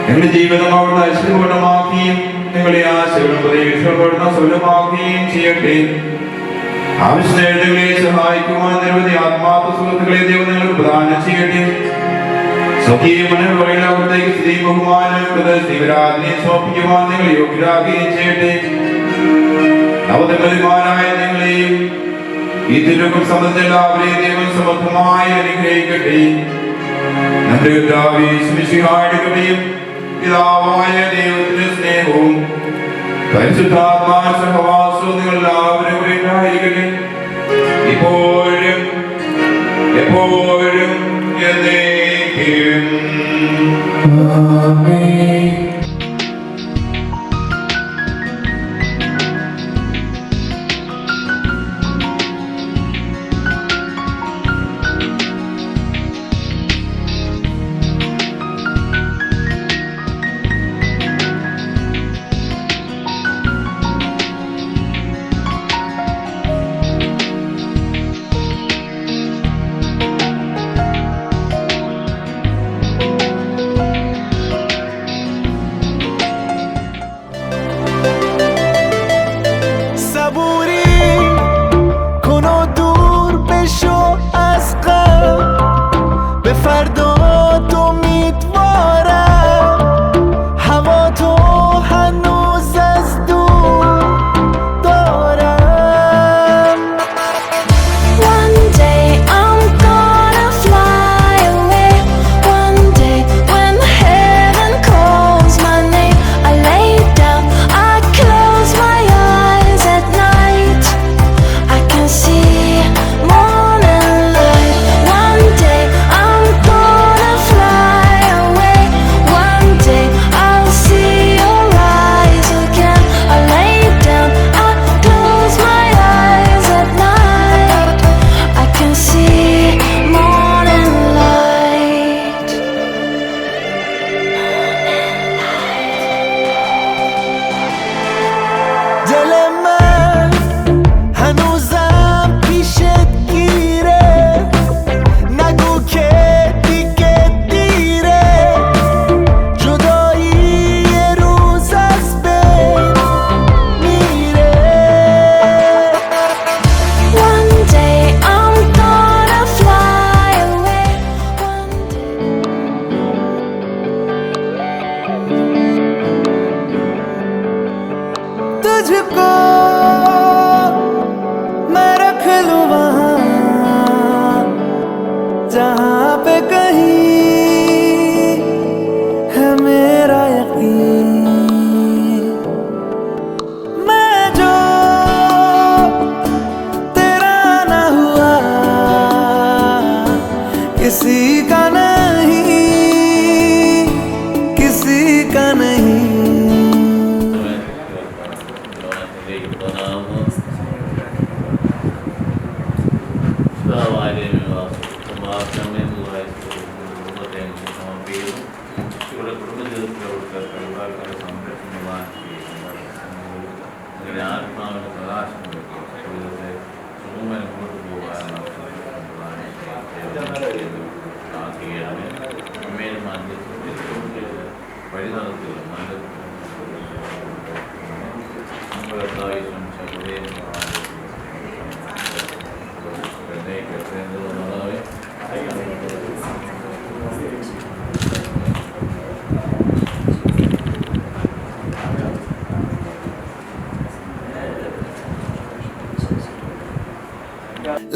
നിങ്ങളുടെ ജീവിതം അവിടുന്ന് ഐശ്വര്യപൂർണ്ണമാക്കുകയും നിങ്ങളുടെ ആശകളും പ്രതീക്ഷപ്പെടുന്ന സുലഭമാക്കുകയും ചെയ്യട്ടെ. ആവശ്യങ്ങളെ സഹായിക്കുവാൻ നിരവധി ആത്മാർത്ഥ സുഹൃത്തുക്കളെ ദൈവം നിങ്ങൾക്ക് പ്രദാനം ചെയ്യട്ടെ. സ്വകീയമനോടുള്ള അവിടത്തേക്ക് സ്ത്രീ ബഹുമാനം ശിവരാത്രിയെ സമർപ്പിക്കുവാൻ നിങ്ങൾ യോഗ്യരാകുകയും ചെയ്യട്ടെ. നവദമ്പതിമാരായ നിങ്ങളെയും ഈ തിരുക്കൾ സംബന്ധിച്ച എല്ലാവരെയും ദൈവം സമർത്ഥമായി അനുഗ്രഹിക്കട്ടെ. നമ്മുടെ കർത്താവിന്റെ കൃപയും പിതാവായ ദൈവത്തിന്റെ സ്നേഹവും പരിശുദ്ധാത്മാ സഹവാസവും നിങ്ങൾ എല്ലാവരും ഉണ്ടായിരിക്കട്ടെ, ഇപ്പോഴും എപ്പോഴും എന്നേക്കും.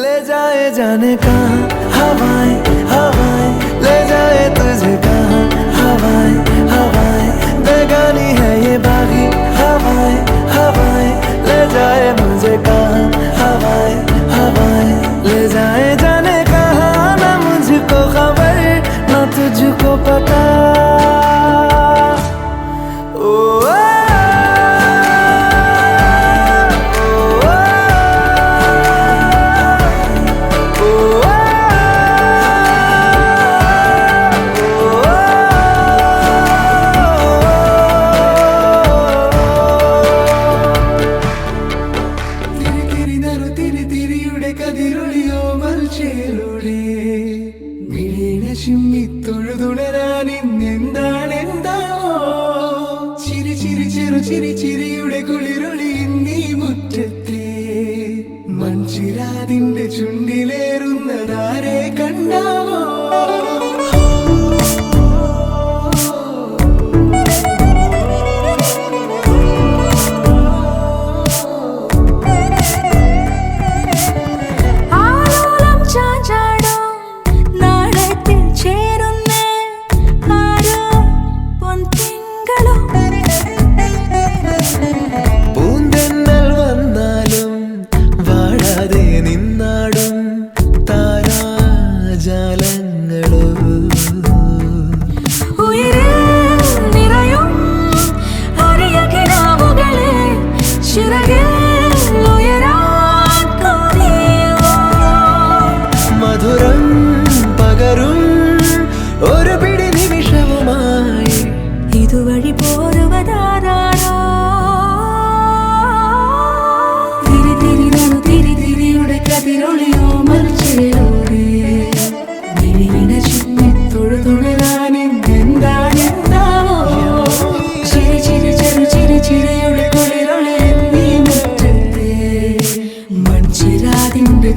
ले जाए जाने कहाँ हवाएं हवाएं, ले जाए तुझे कहाँ हवाएं हवाएं, बेगानी है ये बागी हवाएं हवाएं, ले जाए मुझे कहाँ हवाएं हवाएं, ले जाए जाने कहाँ, ना मुझको खबर ना तुझको पता। ചിരിയുടെ കുളിരൊളി നീ മുറ്റത്തെ മൺചിരാതിന്റെ ചുണ്ടിലേറുന്നതാരെ കണ്ടാവോ?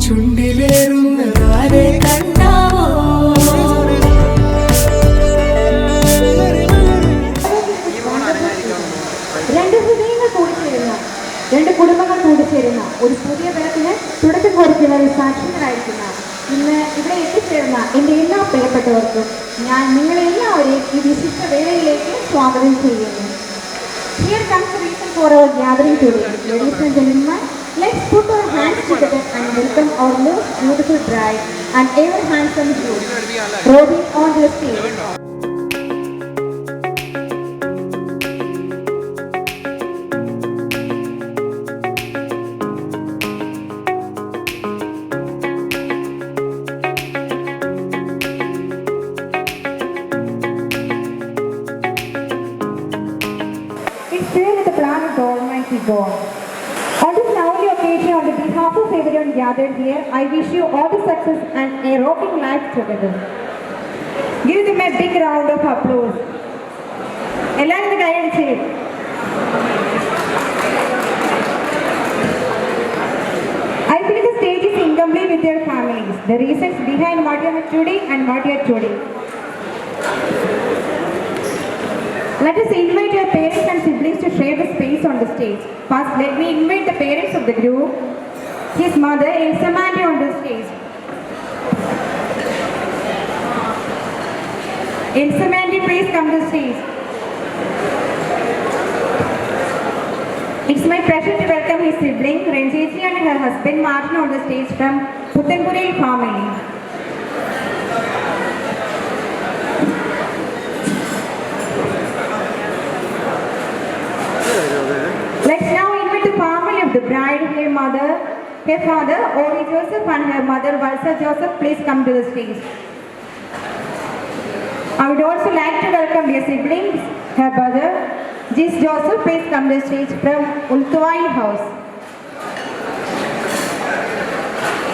ചുണ്ടിലേറുന്നതാരെ കണ്ടാവോ? രണ്ട് ഹൃദയങ്ങൾ കൂടിച്ചേരുന്ന, രണ്ട് കുടുംബങ്ങൾ കൂടിച്ചേരുന്ന ഒരു പുതിയ ബലത്തിന് തുടക്കം കുറിക്കുന്ന സാക്ഷികളായിരിക്കുന്ന ഇന്ന് ഇവിടെ എത്തിച്ചേർന്ന എൻ്റെ എല്ലാ പ്രിയപ്പെട്ടവർക്കും ഞാൻ നിങ്ങളെല്ലാവരെയും ഈ വിശിഷ്ട വേളയിലേക്ക് സ്വാഗതം ചെയ്യുന്നു. Here comes the reason for our gathering today. Ladies and gentlemen, let's put our hands together and welcome our most beautiful bride and ever handsome groom, Robin on the stage. It's still with the plan of the Almighty God. On this lovely occasion, on the behalf of everyone gathered here, I wish you all the success and a rocking life together. Give them a big round of applause. എല്ലാവരും ഇത് കൈയടിച്ച്. I feel the stage is incomplete with their families. The reasons behind what you are today and what you are today. Let us invite your parents and siblings to share the space on the stage. First, let me invite the parents of the groom, his mother, Elsa Mandy on the stage. Elsa Mandy, please come to the stage. It's my pleasure to welcome his sibling, Renjiji, and her husband, Martin, on the stage from Puthanpuri family. Let's now invite the family of the bride, her mother, her father, Ori Joseph, and her mother, Valsa Joseph. Please come to the stage. I would also like to welcome their siblings, her brother, Jis Joseph. Please come to the stage from Ultuai house.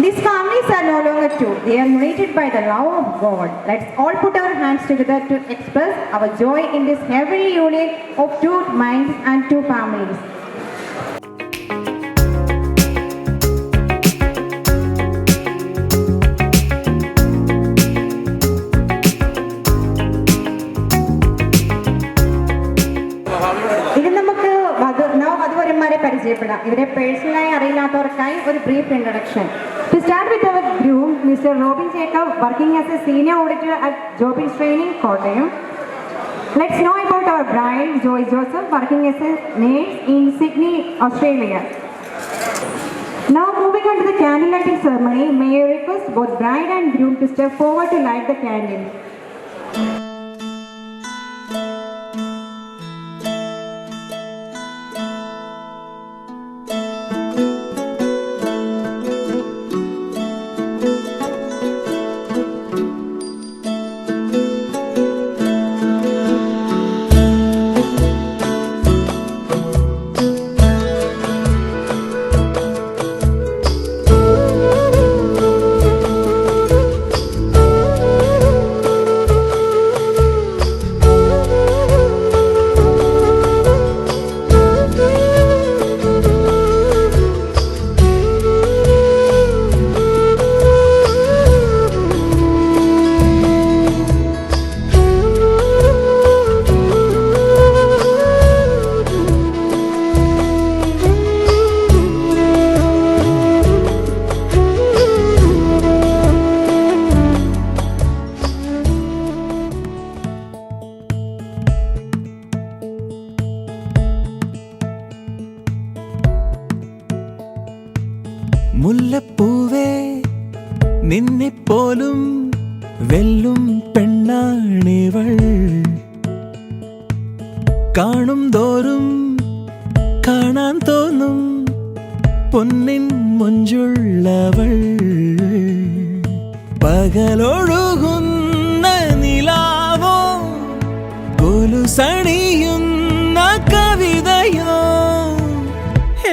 These families are no longer two. They are united by the love of God. Let's all put our hands together to express our joy in this heavenly union of two minds and two families. കൂടുതലായി അറിയില്ലാത്തവർക്കായി ഒരു brief introduction. To start with our groom, Mr. Robin Jacob, working as a senior auditor at Jobins Training, Kottayam. Let's know about our bride, Joy Joseph, working as a nurse in Sydney, Australia. Now moving on to the candle lighting ceremony, may I request both bride and groom to step forward to light the candle. മുല്ലപ്പൂവേ നിന്നെപ്പോലും വെല്ലും പെണ്ണാണിവൾ കാണും തോറും കാണാൻ തോന്നും പൊന്നിൻ മൊഞ്ചുള്ളവൾ പകലൊഴുകുന്ന നിലാവോ കൊലുസണിയുന്ന കവിതയോ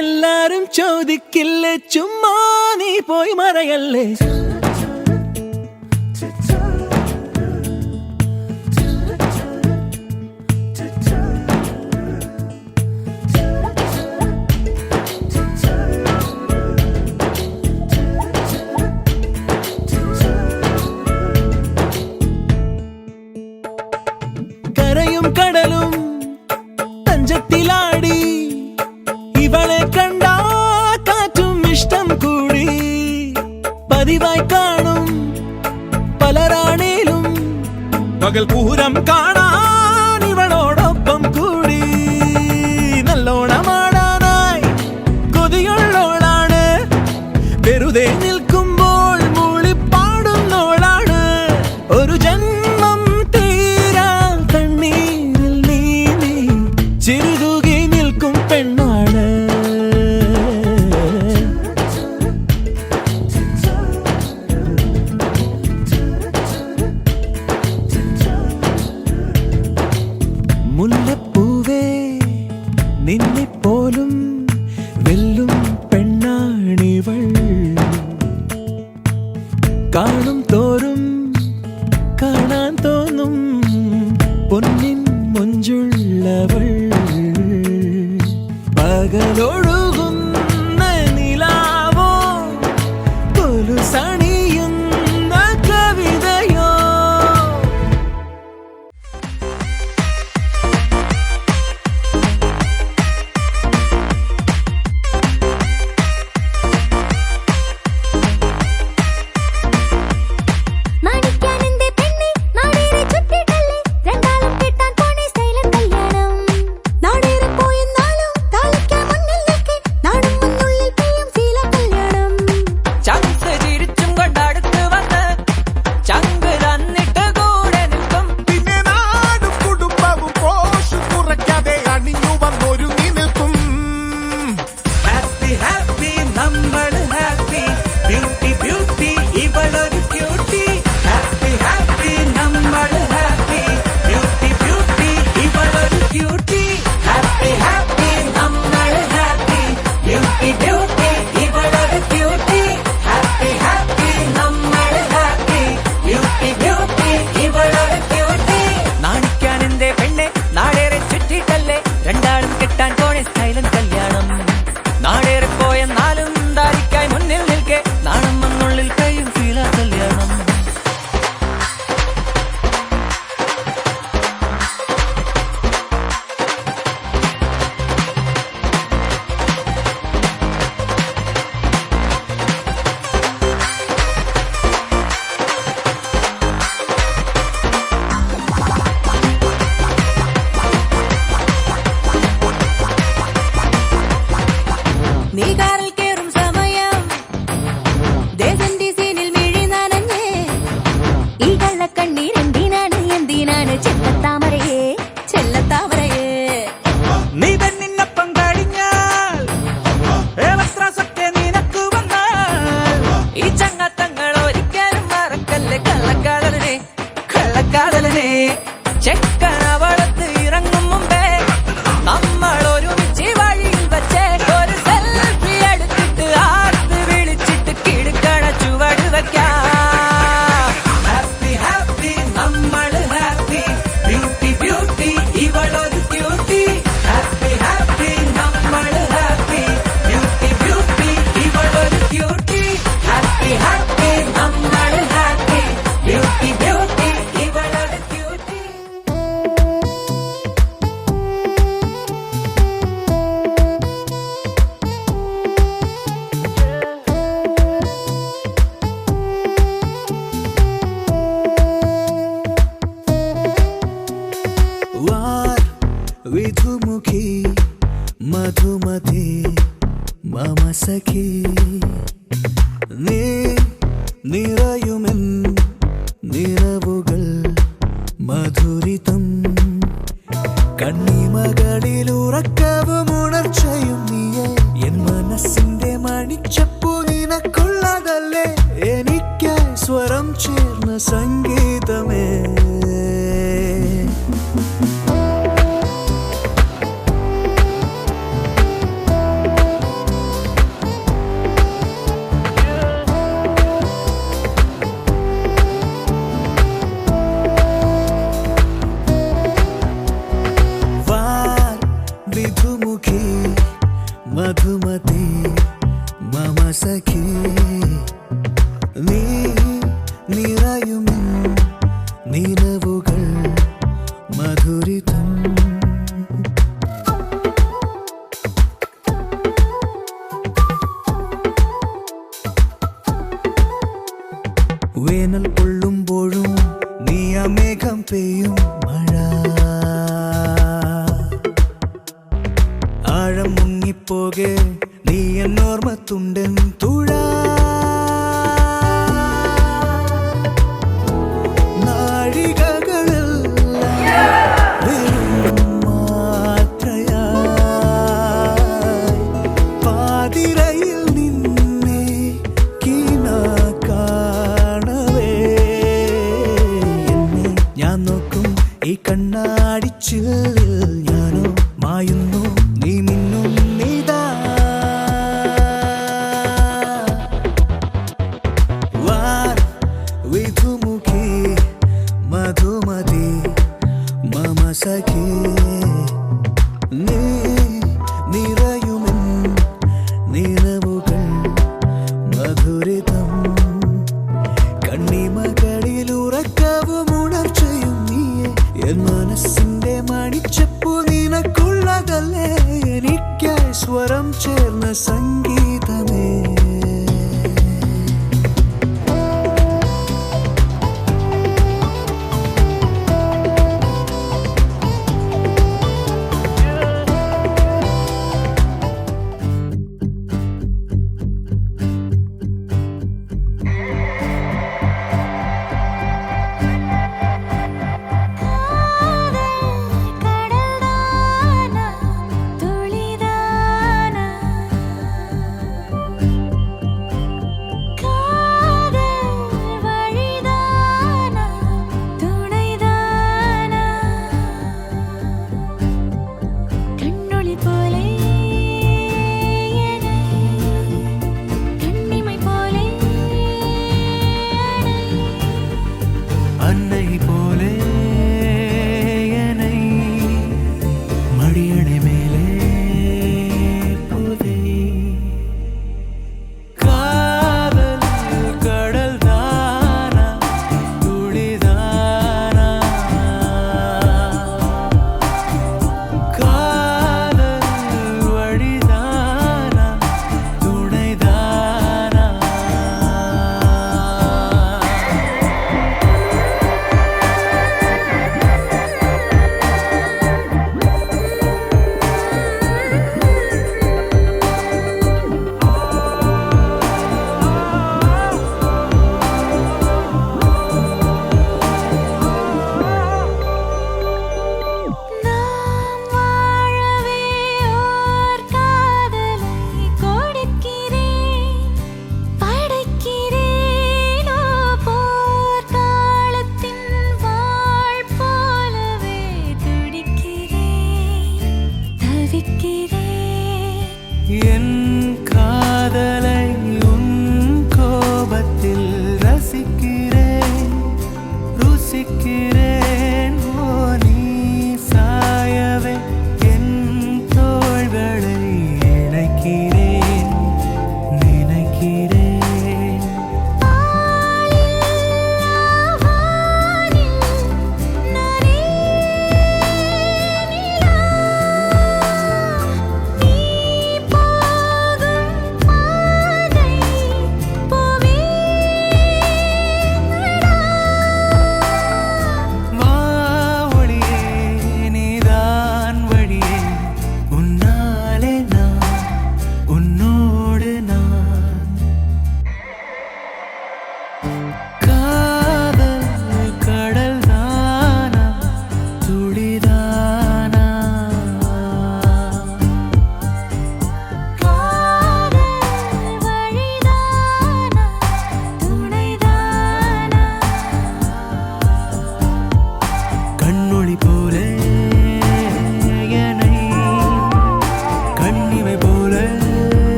എല്ലാരും ചോദിക്കില്ലേ ചുമ്മാ നീ പോയി മറയല്ലേ കരയും കടലും തഞ്ചത്തിലാടി ഇവളെ കണ്ട കാറ്റും ഇഷ്ടം കൂടി പതിവായി കാണും പലരാണേലും പകൽ പൂരം കാണാൻ ഇവളോടൊപ്പം കൂടി നല്ലോണമാടാനായി കൊതിയുള്ളോളാണ് വെറുതെ നിൽക്കുമ്പോൾ മൂളിപ്പാടുന്നോളാണ് ഒരു ജന്മം തീരാ കണ്ണീരിൽ നീന്തി ചിരുതുകി നിൽക്കും പെണ്ണാണ് മുല്ലപ്പൂവേ നിന്നെപ്പോലും വെല്ലും പെണ്ണാണിവൾ നീ നിറയുമെൻ നിറവുകൾ മധുരിതം കണ്ണിമകളിൽ ഉറക്കവും ഉണർച്ചയും നീയേ എൻ മനസ്സിന്റെ മണിച്ചപ്പു നിനക്കുള്ളതല്ലേ എനിക്ക് സ്വരം ചേർന്ന സംഗീതമേ വിധുമുഖി മധുമതി മമ സഖി നീ നിറയുമെൻ നിലവുകൾ മധുരിതം വേനൽ കൊള്ളുമ്പോഴും നീ മേഘം പെയ്യും മഴ ആഴം മുങ്ങിപ്പോകെ നീ എന്നോർമ്മത്തുണ്ടൻ തുഴ പാതിരയിൽ നിന്നെ കീന കാണവേ എന്നെ ഞാൻ നോക്കും ഈ കണ്ണാടിച്ചില്ലിൽ ഞാനോ മായുന്നു നീ മിന്നും നീതാ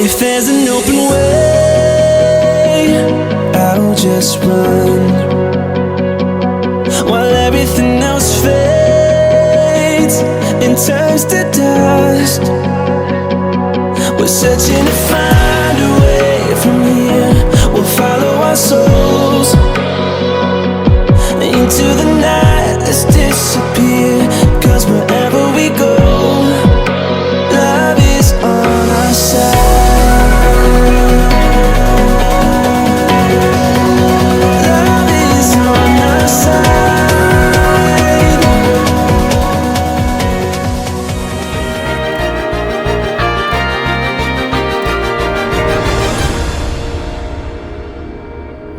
If there's an open way, I'll just run, while everything else fades and turns to dust. We're searching to find a way from here. We'll follow our souls into the night. Let's disappear, 'cause wherever we go, love is on our side. Love is on our side.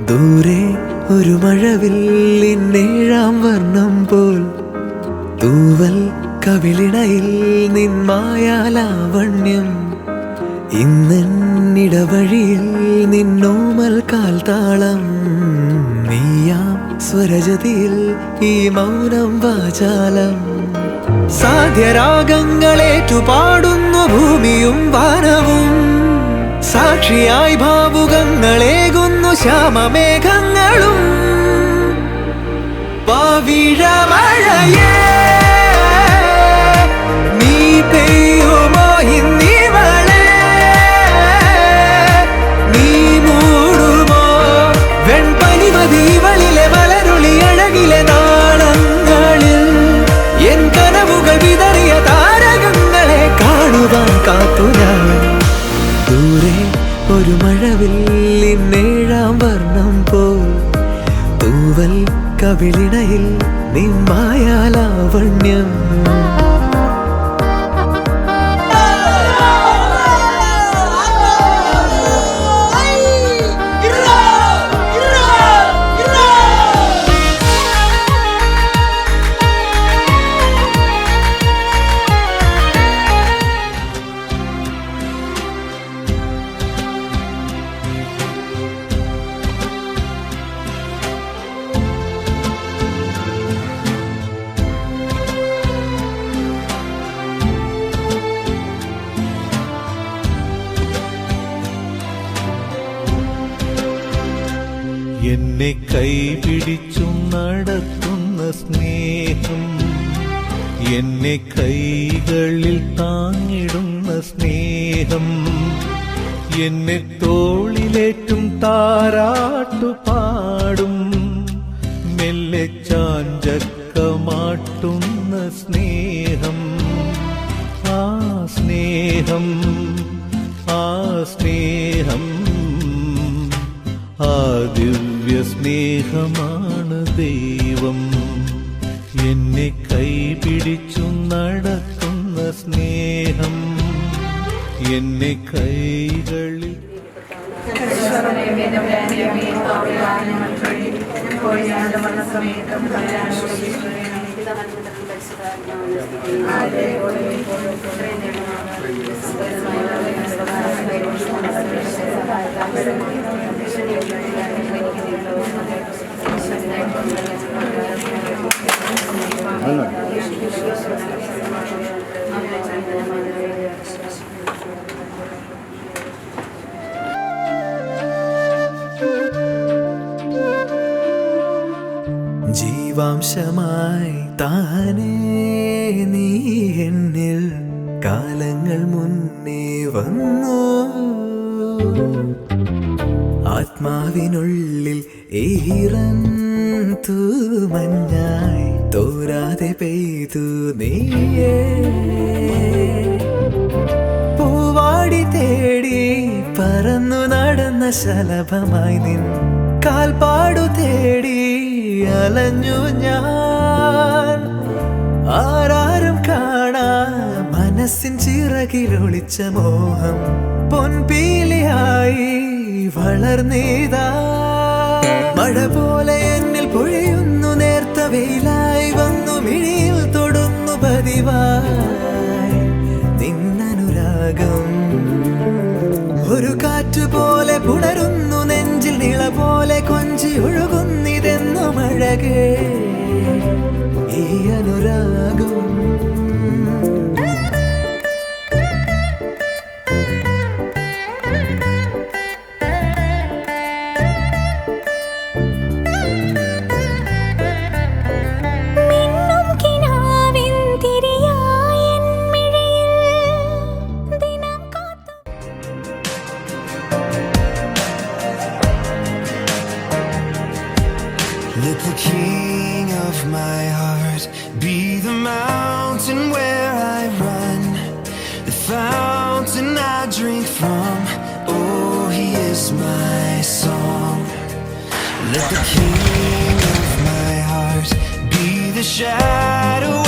ദൂരെ ഒരു മഴവില്ലിന്നേഴാം വർണ്ണം പോൽ തൂവൽ കവിളിണയിൽ നിന്മായാലാവണ്യം. ഇന്നിടവഴിയിൽ നിന്നോമൽ കാൽത്താളം. നീയാം സ്വരജതിയിൽ ഈ മൗനം വാചാലം. സാധ്യരാഗങ്ങളേറ്റുപാടുന്നു ഭൂമിയും വാനവും. സാക്ഷിയായി ഭാവുകങ്ങളേകുന്നു ശ്യാമമേഘങ്ങളും. പവിഴമഴയേ നീ പെയ്യുമോ ഇന്നിവളെ? നീ മൂടുമോ വെൺപനിമതിവളിലെ മലരുളി അഴകിലെ നാളങ്ങളിൽ? എൻ കനവുകൾ വിതറിയ താരകങ്ങളെ കാണുവാൻ കാത്തു ഞാൻ. ദൂരെ ഒരു മഴവില്ലിന്നേഴാം വർണ്ണം പോൽ തൂവൽ കവിളിണയിൽ നിന്മായാലാവണ്യം. എന്നെ കൈപിടിച്ചു നടത്തുന്ന സ്നേഹം, എന്നെ കൈകളിൽ താങ്ങിടുന്ന സ്നേഹം, എന്നെ തോളിലേറ്റും താരാട്ടു പാടും മെല്ലെ ചാഞ്ചക്കമാട്ടുന്ന സ്നേഹം. ആ സ്നേഹം, ആ സ്നേഹം, ആ ദിവ്യ സ്നേഹമാണ് ദൈവം. എന്നെ കൈപിടിച്ചു നടത്തുന്ന സ്നേഹം, എന്നെ കൈകളിൽ ജീവാംശമായി താനേ നീ എന്നിൽ കാലങ്ങൾ മുന്നേ വന്നു. ആത്മാവിനുള്ളിൽ ഈറൻ തൂമഞ്ഞായി തോരാതെ പെയ്തു നീയേ. പൂവാടി തേടി പറന്നു നടന്ന ശലഭമായി നിൻ കാൽപ്പാടു തേടി അലഞ്ഞു ഞാൻ. ആരാരും കാണാ മനസ്സിൻ ചിറകിലൊളിച്ച മോഹം പൊൻപീലിയായി വളർന്നീതാ. മഴ പോലെ എന്നിൽ പൊഴിയുന്നു, നേർത്ത വെയിലായി വന്നു മിഴിയിൽ തൊടുന്നു പതിവായി നിന്നനുരാഗം. ഒരു കാറ്റുപോലെ പുണരുന്നു നെഞ്ചിൽ, നിള പോലെ കൊഞ്ചി ഒഴുകുന്നിതെന്നു മഴകേ ഈ അനുരാഗം. Let the king of my heart be the mountain where I run, the fountain I drink from. Oh, he is my song. Let the king of my heart be the shadow